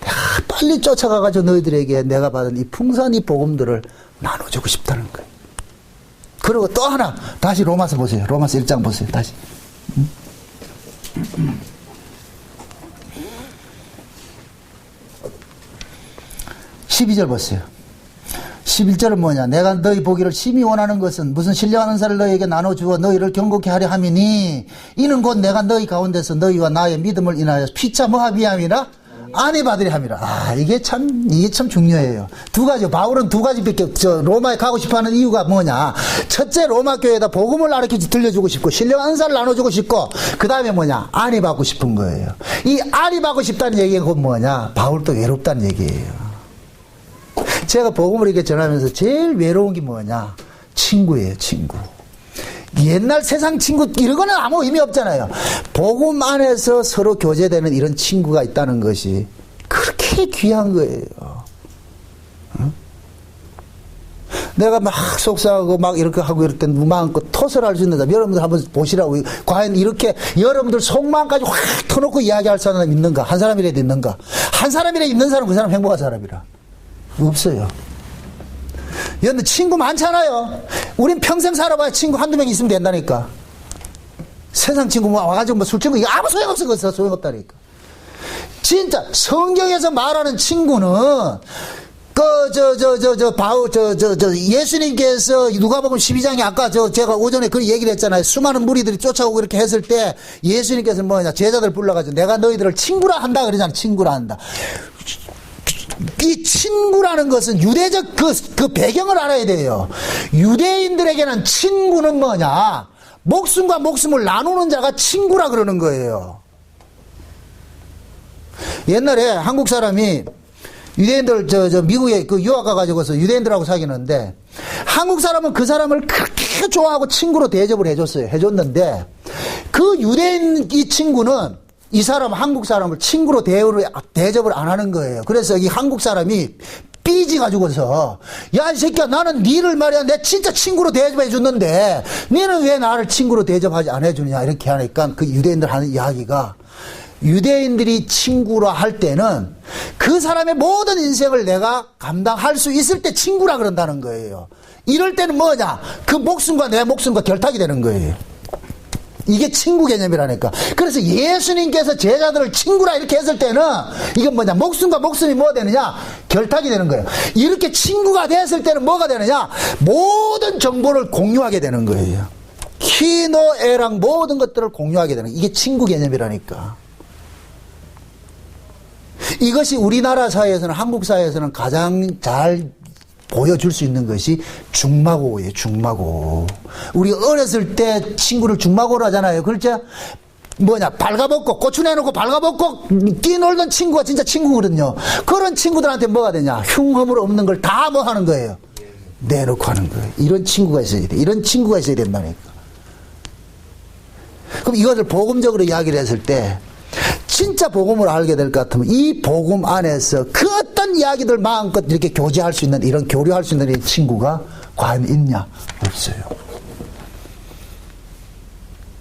내가 빨리 쫓아가가지고 너희들에게 내가 받은 이 풍성한 이 복음들을 나눠주고 싶다는 거예요. 그리고 또 하나 다시 로마서 보세요. 로마서 1장 보세요. 다시. 12절 보세요. 11절은 뭐냐. 내가 너희 보기를 심히 원하는 것은 무슨 신령한 사를 너희에게 나눠주어 너희를 경고케 하려 함이니 이는 곧 내가 너희 가운데서 너희와 나의 믿음을 인하여 피차 뭐하비함이라 안위 받으려 함이라. 이게 참 중요해요. 두 가지. 바울은 두 가지밖에 로마에 가고 싶어하는 이유가 뭐냐. 첫째, 로마 교회에다 복음을 가르치지 들려주고 싶고 신령한 사를 나눠주고 싶고 그 다음에 뭐냐, 안위 받고 싶은 거예요. 이 안위 받고 싶다는 얘기가 곧 뭐냐, 바울도 외롭다는 얘기예요. 제가 복음을 이렇게 전하면서 제일 외로운 게 뭐냐, 친구예요. 친구. 옛날 세상 친구 이런 거는 아무 의미 없잖아요. 복음 안에서 서로 교제되는 이런 친구가 있다는 것이 그렇게 귀한 거예요. 응? 내가 막 속상하고 막 이렇게 하고 이럴 때 마음껏 토설할 수 있는 사람, 여러분들 한번 보시라고. 과연 이렇게 여러분들 속마음까지 확 터놓고 이야기할 사람이 있는가? 한 사람이라도 있는가? 한 사람이라도 있는 사람, 그 사람 행복한 사람이라. 없어요. 여러분 친구 많잖아요. 우린 평생 살아봐야 친구 한두 명 있으면 된다니까. 세상 친구 와가지고 술 친구 이거 아무 소용없어. 그거 소용없다니까. 진짜 성경에서 말하는 친구는 예수님께서 누가복음 12장에 아까 제가 오전에 그 얘기를 했잖아요. 수많은 무리들이 쫓아오고 이렇게 했을 때 예수님께서 뭐냐, 제자들 불러가지고 내가 너희들을 친구라 한다 그러잖아. 친구라 한다. 이 친구라는 것은 유대적 그 배경을 알아야 돼요. 유대인들에게는 친구는 뭐냐, 목숨과 목숨을 나누는 자가 친구라 그러는 거예요. 옛날에 한국 사람이 유대인들 미국에 그 유학 가가지고서 유대인들하고 사귀는데 한국 사람은 그 사람을 그렇게 좋아하고 친구로 대접을 해줬는데 그 유대인 이 친구는 이 사람 한국 사람을 친구로 대접을 안 하는 거예요. 그래서 이 한국 사람이 삐지가지고서 야 이 새끼야, 나는 니를 말이야 내 진짜 친구로 대접해 줬는데 니는 왜 나를 친구로 대접하지 안 해주느냐 이렇게 하니까 그 유대인들 하는 이야기가, 유대인들이 친구라 할 때는 그 사람의 모든 인생을 내가 감당할 수 있을 때 친구라 그런다는 거예요. 이럴 때는 뭐냐, 그 목숨과 내 목숨과 결탁이 되는 거예요. 이게 친구 개념이라니까. 그래서 예수님께서 제자들을 친구라 이렇게 했을 때는 이건 뭐냐, 목숨과 목숨이 뭐가 되느냐, 결탁이 되는 거예요. 이렇게 친구가 됐을 때는 뭐가 되느냐, 모든 정보를 공유하게 되는 거예요. 키노애랑 모든 것들을 공유하게 되는 거예요. 이게 친구 개념이라니까. 이것이 우리나라 사회에서는, 한국 사회에서는 가장 잘 보여줄 수 있는 것이 중마고예요. 중마고. 우리 어렸을 때 친구를 중마고로 하잖아요. 그렇죠? 뭐냐, 발가벗고 고추 내놓고 발가벗고 뛰놀던 친구가 진짜 친구거든요. 그런 친구들한테 뭐가 되냐, 흉허물 없는 걸 다 뭐 하는 거예요, 내놓고 하는 거예요. 이런 친구가 있어야 돼. 이런 친구가 있어야 된다니까. 그럼 이것을 복음적으로 이야기를 했을 때 진짜 복음을 알게 될 것 같으면 이 복음 안에서 그 어떤 이야기들 마음껏 이렇게 교제할 수 있는, 이런 교류할 수 있는 이 친구가 과연 있냐? 없어요.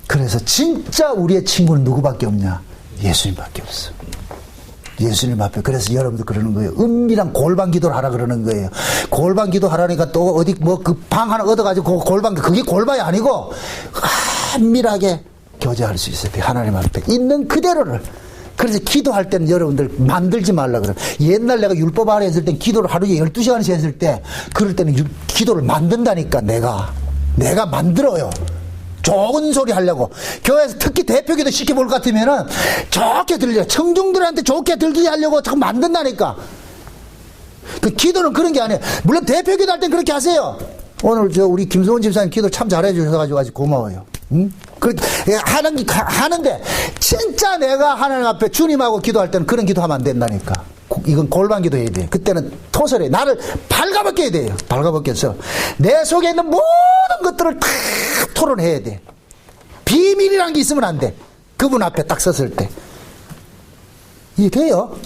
그래서 진짜 우리의 친구는 누구밖에 없냐? 예수님밖에 없어. 예수님 앞에. 그래서 여러분들 그러는 거예요. 은밀한 골방 기도를 하라 그러는 거예요. 골방 기도 하라니까 또 어디 뭐 그 방 하나 얻어가지고 그 골방, 그게 골방이 아니고 은밀하게 교제할 수 있어야 돼. 하나님 앞에 있는 그대로를. 그래서 기도할 때는 여러분들 만들지 말라 그래요. 옛날 내가 율법 아래 했을 땐 기도를 하루에 12시간씩 했을 때 그럴 때는 기도를 만든다니까. 내가 만들어요. 좋은 소리 하려고. 교회에서 특히 대표기도 시켜볼 것 같으면은 좋게 들려. 청중들한테 좋게 들게 하려고 자꾸 만든다니까. 그 기도는 그런 게 아니에요. 물론 대표기도 할 땐 그렇게 하세요. 오늘 우리 김소원 집사님 기도 참 잘해 주셔가지고 아주 고마워요. 응? 하는데 진짜 내가 하나님 앞에 주님하고 기도할 때는 그런 기도하면 안 된다니까. 이건 골반 기도해야 돼. 그때는 토설해. 나를 발가벗겨야 돼요. 발가벗겨서 내 속에 있는 모든 것들을 다 토론해야 돼. 비밀이란 게 있으면 안 돼. 그분 앞에 딱 섰을 때. 이해돼요?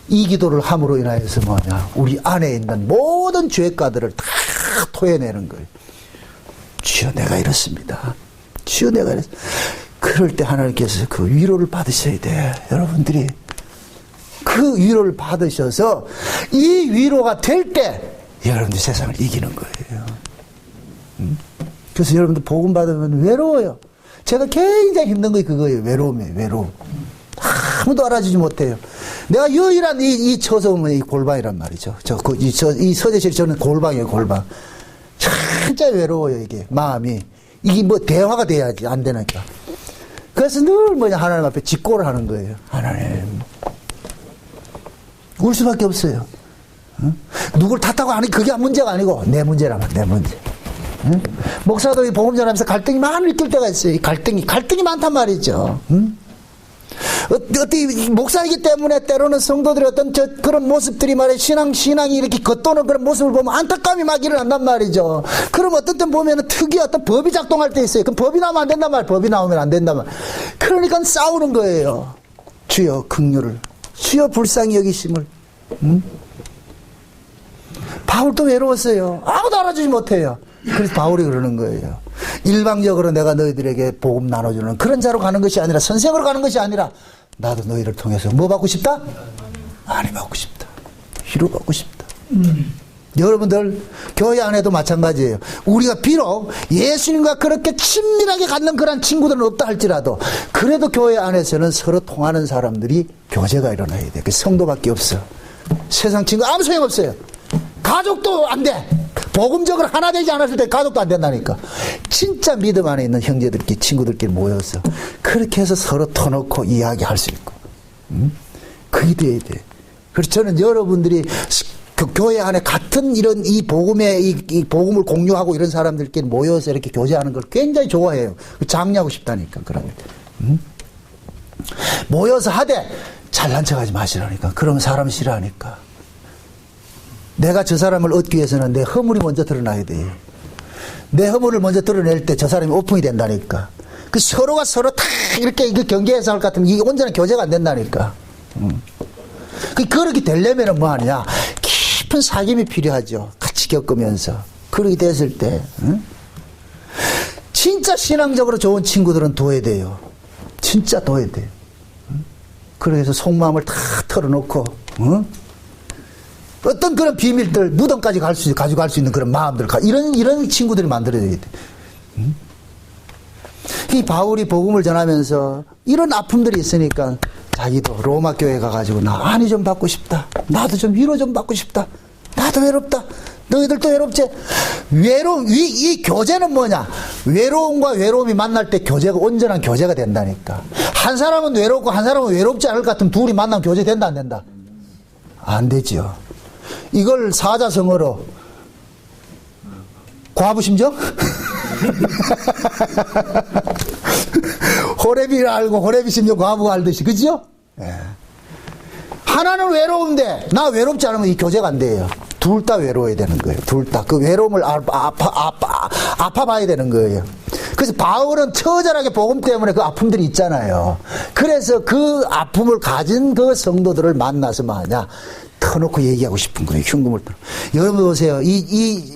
이 기도를 함으로 인하여서 뭐냐, 우리 안에 있는 모든 죄가들을 다 토해내는 거예요. 주여 내가 이렇습니다. 주여 내가 이렇습니다. 그럴 때 하나님께서 그 위로를 받으셔야 돼. 여러분들이 그 위로를 받으셔서 이 위로가 될 때 여러분들 세상을 이기는 거예요. 그래서 여러분들 복음 받으면 외로워요. 제가 굉장히 힘든 게 그거예요. 외로움이에요. 외로움. 아무도 알아주지 못해요. 내가 유일한 이 처소면 이 골방이란 말이죠. 이 서재실 저는 골방이에요. 골방. 진짜 외로워요. 이게 마음이. 이게 뭐 대화가 돼야지 안 되니까. 그래서 늘 뭐냐 하나님 앞에 직고를 하는 거예요. 하나님. 울 수밖에 없어요. 응? 누굴 탓하고 하니 그게 문제가 아니고 내 문제란 말이야. 내 문제. 응? 목사도 이 복음 전하면서 갈등이 많이 느낄 때가 있어요. 이 갈등이 많단 말이죠. 응? 어떻게 목사이기 때문에 때로는 성도들의 어떤 그런 모습들이 말이야 신앙이 이렇게 겉도는 그런 모습을 보면 안타까움이 막 일어난단 말이죠. 그럼 어떤 때 보면은 특유의 어떤 법이 작동할 때 있어요. 그럼 법이 나오면 안 된단 말이에요. 법이 나오면 안 된단 말이에요. 그러니까 싸우는 거예요. 주여 긍휼을, 주여 불쌍히 여기심을. 바울도 외로웠어요. 아무도 알아주지 못해요. 그래서 바울이 그러는 거예요. 일방적으로 내가 너희들에게 복음 나눠주는 그런 자로 가는 것이 아니라, 선생으로 가는 것이 아니라, 나도 너희를 통해서 뭐 받고 싶다? 많이 받고 싶다. 위로 받고 싶다. 여러분들 교회 안에도 마찬가지예요. 우리가 비록 예수님과 그렇게 친밀하게 갖는 그런 친구들은 없다 할지라도 그래도 교회 안에서는 서로 통하는 사람들이 교제가 일어나야 돼. 그 성도밖에 없어. 세상 친구 아무 소용없어요. 가족도 안 돼. 복음적으로 하나 되지 않았을 때 가족도 안 된다니까. 진짜 믿음 안에 있는 형제들끼리 친구들끼리 모여서 그렇게 해서 서로 터놓고 이야기할 수 있고, 그게 돼야 돼. 그래서 저는 여러분들이 그 교회 안에 같은 이런 이 복음의 이 복음을 공유하고 이런 사람들끼리 모여서 이렇게 교제하는 걸 굉장히 좋아해요. 장려하고 싶다니까. 그러면 모여서 하되 잘난 척하지 마시라니까. 그러면 사람 싫어하니까. 내가 저 사람을 얻기 위해서는 내 허물이 먼저 드러나야 돼. 내 허물을 먼저 드러낼 때 저 사람이 오픈이 된다니까. 그 서로가 서로 다 이렇게 경계해서 할 것 같으면 이게 온전한 교제가 안 된다니까. 그렇게 되려면 뭐 하냐? 깊은 사귐이 필요하죠. 같이 겪으면서. 그렇게 됐을 때, 진짜 신앙적으로 좋은 친구들은 둬야 돼요. 진짜 둬야 돼요. 그래서 속마음을 다 털어놓고, 어떤 그런 비밀들, 무덤까지 가져갈 수 있는 그런 마음들, 이런 친구들이 만들어져야 돼. 이 바울이 복음을 전하면서 이런 아픔들이 있으니까 자기도 로마 교회 가가지고 나 안위 좀 받고 싶다. 나도 좀 위로 좀 받고 싶다. 나도 외롭다. 너희들도 외롭지? 이 교제는 뭐냐? 외로움과 외로움이 만날 때 교제가, 온전한 교제가 된다니까. 한 사람은 외롭고 한 사람은 외롭지 않을 것 같으면 둘이 만나면 교제 된다, 안 된다? 안 되죠. 이걸 사자성어로 과부심정? 호레비를 알고 호레비 심정 과부가 알듯이, 그죠? 예. 하나는 외로운데 나 외롭지 않으면 이 교제가 안 돼요. 둘 다 외로워야 되는 거예요. 둘 다 그 외로움을 아파봐야 되는 거예요. 그래서 바울은 처절하게 복음 때문에 그 아픔들이 있잖아요. 그래서 그 아픔을 가진 그 성도들을 만나서 뭐하냐, 터놓고 얘기하고 싶은 거예요. 흉금을 터놓고. 여러분 보세요. 이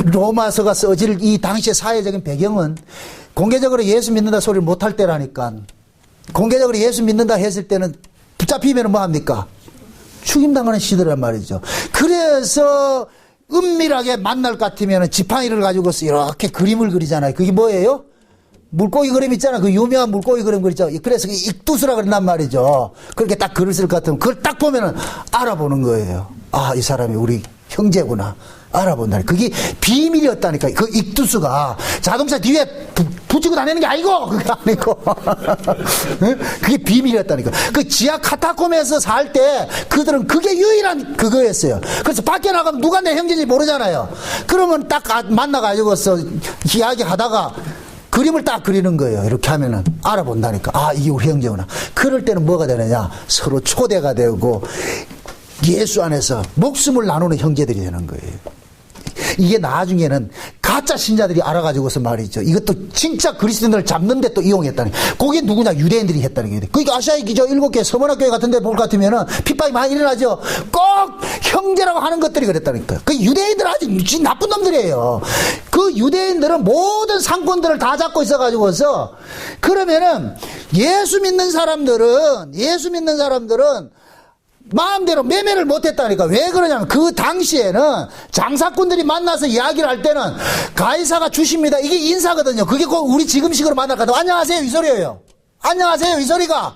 로마서가 써질 이 당시의 사회적인 배경은 공개적으로 예수 믿는다 소리를 못할 때라니까. 공개적으로 예수 믿는다 했을 때는 붙잡히면 뭐 합니까? 죽임당하는 시대란 말이죠. 그래서 은밀하게 만날 것 같으면 지팡이를 가지고서 이렇게 그림을 그리잖아요. 그게 뭐예요? 물고기 그림 있잖아. 그 유명한 물고기 그림 그랬죠. 그래서 익두스라 그런단 말이죠. 그렇게 딱 글을 쓸 것 같으면 그걸 딱 보면은 알아보는 거예요. 아, 이 사람이 우리 형제구나. 알아본다니. 그게 비밀이었다니까. 그 익두스가 자동차 뒤에 붙이고 다니는 게 아니고, 그게 아니고. 그게 비밀이었다니까. 그 지하 카타콤에서 살 때 그들은 그게 유일한 그거였어요. 그래서 밖에 나가면 누가 내 형제인지 모르잖아요. 그러면 딱 만나가지고서 이야기하다가 그림을 딱 그리는 거예요. 이렇게 하면은 알아본다니까. 아, 이게 우리 형제구나. 그럴 때는 뭐가 되느냐. 서로 초대가 되고 예수 안에서 목숨을 나누는 형제들이 되는 거예요. 이게 나중에는 가짜 신자들이 알아가지고서 말이죠. 이것도 진짜 그리스도인들을 잡는데 또 이용했다니. 그게 누구냐? 유대인들이 했다는 거예요. 그러니까 아시아의 기저 7개 서머나교회 같은 데 볼 것 같으면은 핍박이 많이 일어나죠. 꼭 형제라고 하는 것들이 그랬다니까. 그 유대인들은 아주 나쁜 놈들이에요. 그 유대인들은 모든 상권들을 다 잡고 있어가지고서 그러면은 예수 믿는 사람들은 마음대로 매매를 못했다니까. 왜 그러냐면 그 당시에는 장사꾼들이 만나서 이야기를 할 때는 가이사가 주십니다. 이게 인사거든요. 그게 꼭 우리 지금식으로 만날 것 같아요. 안녕하세요 이 소리예요. 안녕하세요 이 소리가.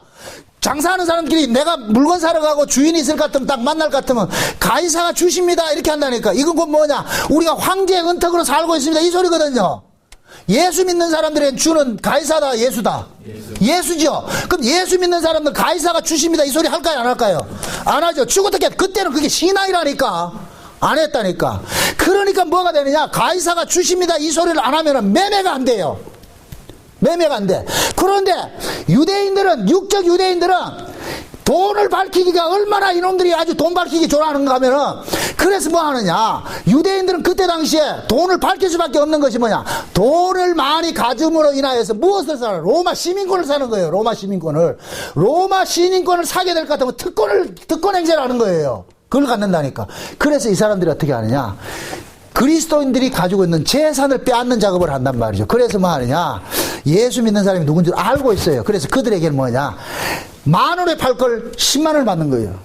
장사하는 사람끼리 내가 물건 사러 가고 주인이 있을 것 같으면 딱 만날 것 같으면 가이사가 주십니다 이렇게 한다니까. 이건 곧 뭐냐, 우리가 황제의 은택으로 살고 있습니다 이 소리거든요. 예수 믿는 사람들은 주는 가이사다 예수다? 예수죠. 그럼 예수 믿는 사람들 가이사가 주십니다 이 소리 할까요 안 할까요? 안 하죠. 주고 어떻게, 그때는 그게 신앙이라니까. 안 했다니까. 그러니까 뭐가 되느냐, 가이사가 주십니다 이 소리를 안 하면은 매매가 안 돼요. 매매가 안 돼. 그런데 유대인들은, 육적 유대인들은 돈을 밝히기가 얼마나 이놈들이 아주 돈 밝히기 좋아하는가 하면은, 그래서 뭐 하느냐, 유대인들은 그때 당시에 돈을 밝힐 수밖에 없는 것이 뭐냐, 돈을 많이 가짐으로 인하여서 무엇을 사는, 로마 시민권을 사는 거예요. 로마 시민권을 사게 될 것 같으면 특권 행세를 하는 거예요. 그걸 갖는다니까. 그래서 이 사람들이 어떻게 하느냐, 그리스도인들이 가지고 있는 재산을 빼앗는 작업을 한단 말이죠. 그래서 뭐 하느냐, 예수 믿는 사람이 누군지 알고 있어요. 그래서 그들에게는 뭐냐, 10,000원에 팔 걸 100,000원을 받는 거예요.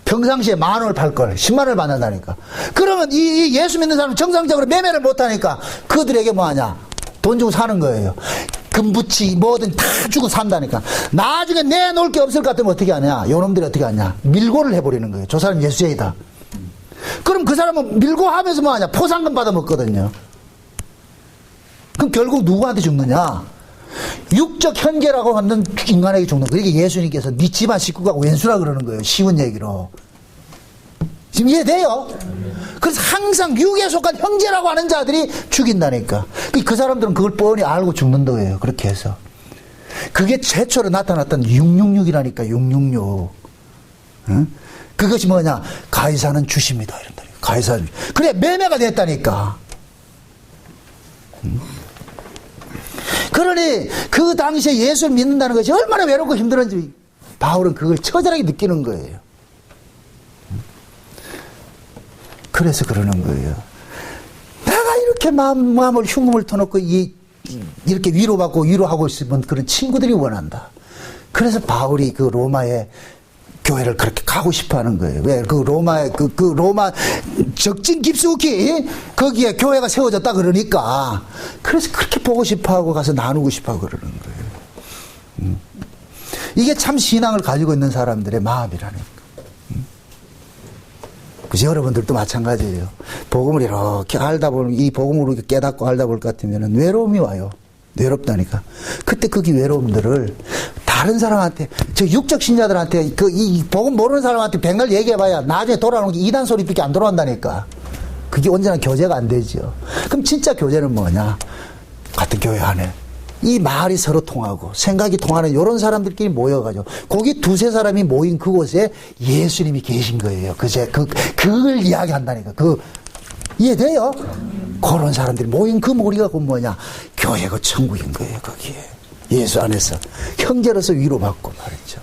평상시에 10,000원을 팔 걸 100,000원을 받는다니까. 그러면 이 예수 믿는 사람은 정상적으로 매매를 못하니까 그들에게 뭐하냐, 돈 주고 사는 거예요. 금부치 뭐든 다 주고 산다니까. 나중에 내놓을 게 없을 것 같으면 어떻게 하냐, 요놈들이 어떻게 하냐, 밀고를 해버리는 거예요. 저 사람 예수쟁이다. 그럼 그 사람은 밀고 하면서 뭐하냐, 포상금 받아먹거든요. 그럼 결국 누구한테 죽느냐, 육적 현계라고 하는 인간에게 죽는 거예요. 그러니까 예수님께서 네 집안 식구가 왼수라 그러는 거예요. 쉬운 얘기로. 지금 이해돼요? 그래서 항상 육에 속한 형제라고 하는 자들이 죽인다니까. 그 사람들은 그걸 뻔히 알고 죽는 거예요. 그렇게 해서. 그게 최초로 나타났던 666이라니까. 666. 응? 그것이 뭐냐, 가이사는 주십니다 이런다니까. 가이사. 그래 매매가 됐다니까. 응? 그러니 그 당시에 예수를 믿는다는 것이 얼마나 외롭고 힘들었는지 바울은 그걸 처절하게 느끼는 거예요. 그래서 그러는 거예요. 내가 이렇게 마음을 흉음을 터놓고 이렇게 위로받고 위로하고 있으면 그런 친구들이 원한다. 그래서 바울이 그 로마의 교회를 그렇게 가고 싶어 하는 거예요. 왜? 그 로마 적진 깊숙이 거기에 교회가 세워졌다 그러니까. 그래서 그렇게 보고 싶어 하고 가서 나누고 싶어 하고 그러는 거예요. 이게 참 신앙을 가지고 있는 사람들의 마음이라니까. 그죠? 여러분들도 마찬가지예요. 복음을 이렇게 알다 보면, 이 복음으로 깨닫고 알다 볼 것 같으면 외로움이 와요. 외롭다니까. 그때 그 외로움들을 다른 사람한테, 저 육적 신자들한테, 이 복음 모르는 사람한테 백날 얘기해봐야 나중에 돌아오는 게 이단 소리밖에 안 돌아온다니까. 그게 언제나 교제가 안 되죠. 그럼 진짜 교제는 뭐냐? 같은 교회 안에 이 말이 서로 통하고 생각이 통하는 이런 사람들끼리 모여가지고 거기 두세 사람이 모인 그곳에 예수님이 계신 거예요. 그걸 이야기한다니까. 이해돼요? 그런 사람들이 모인 그 모리가 곧 뭐냐? 교회가 천국인 거예요. 거기에 예수 안에서 형제로서 위로받고 말이죠.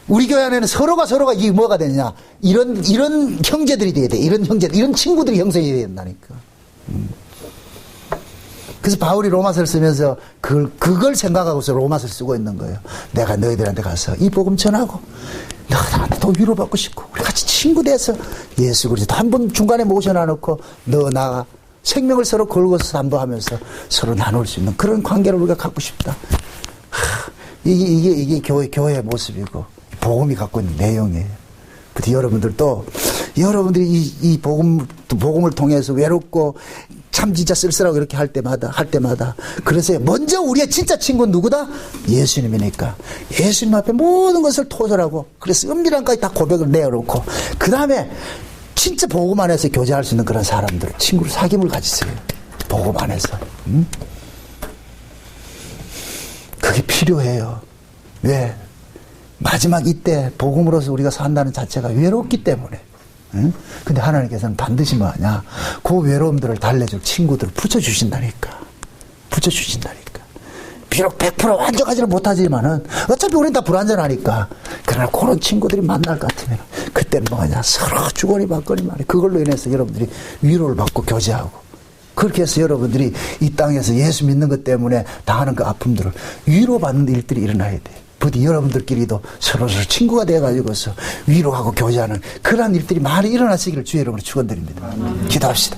우리 교회 안에는 서로가 이 뭐가 되냐? 이런 형제들이 돼야 돼. 이런 친구들이 형성이 돼야 된다니까. 그래서 바울이 로마서를 쓰면서 그걸 생각하고서 로마서를 쓰고 있는 거예요. 내가 너희들한테 가서 이 복음 전하고 너희들한테 더 위로받고 싶고 우리 같이 친구 돼서 예수 그리스도 한 번 중간에 모셔놔 놓고 너 나 생명을 서로 걸고서 담보하면서 서로 나눌 수 있는 그런 관계를 우리가 갖고 싶다. 이게 교회의 모습이고 복음이 갖고 있는 내용이에요. 부디 여러분들이 이 복음을 통해서 외롭고 참 진짜 쓸쓸하고 이렇게 할 때마다 그래서 먼저 우리의 진짜 친구는 누구다? 예수님이니까 예수님 앞에 모든 것을 토설하고 그래서 은밀한까지 다 고백을 내어놓고 그 다음에 진짜 복음 안에서 교제할 수 있는 그런 사람들 친구를 사귐을 가지세요. 복음 안에서. 그게 필요해요. 왜? 마지막 이때 복음으로서 우리가 산다는 자체가 외롭기 때문에. 근데 하나님께서는 반드시 뭐하냐? 그 외로움들을 달래줄 친구들을 붙여주신다니까. 비록 100% 완전하지는 못하지만은 어차피 우린 다 불완전하니까. 그러나 그런 친구들이 만날 것 같으면 그때는 뭐하냐? 서로 주거니 받거니 말이야. 그걸로 인해서 여러분들이 위로를 받고 교제하고. 그렇게 해서 여러분들이 이 땅에서 예수 믿는 것 때문에 당하는 그 아픔들을 위로받는 일들이 일어나야 돼. 부디 여러분들끼리도 서로 친구가 돼가지고서 위로하고 교제하는 그러한 일들이 많이 일어나시기를 주의 이름으로 축원드립니다. 기도합시다.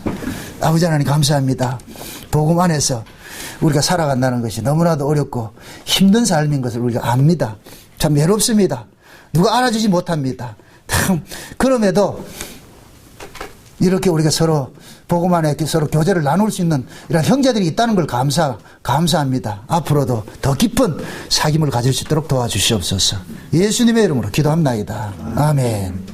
아버지 하나님 감사합니다. 복음 안에서 우리가 살아간다는 것이 너무나도 어렵고 힘든 삶인 것을 우리가 압니다. 참 외롭습니다. 누가 알아주지 못합니다. 그럼에도 이렇게 우리가 서로 복음 안에 서로 교제를 나눌 수 있는 이런 형제들이 있다는 걸 감사합니다. 앞으로도 더 깊은 사귐을 가질 수 있도록 도와주시옵소서. 예수님의 이름으로 기도합나이다. 아멘.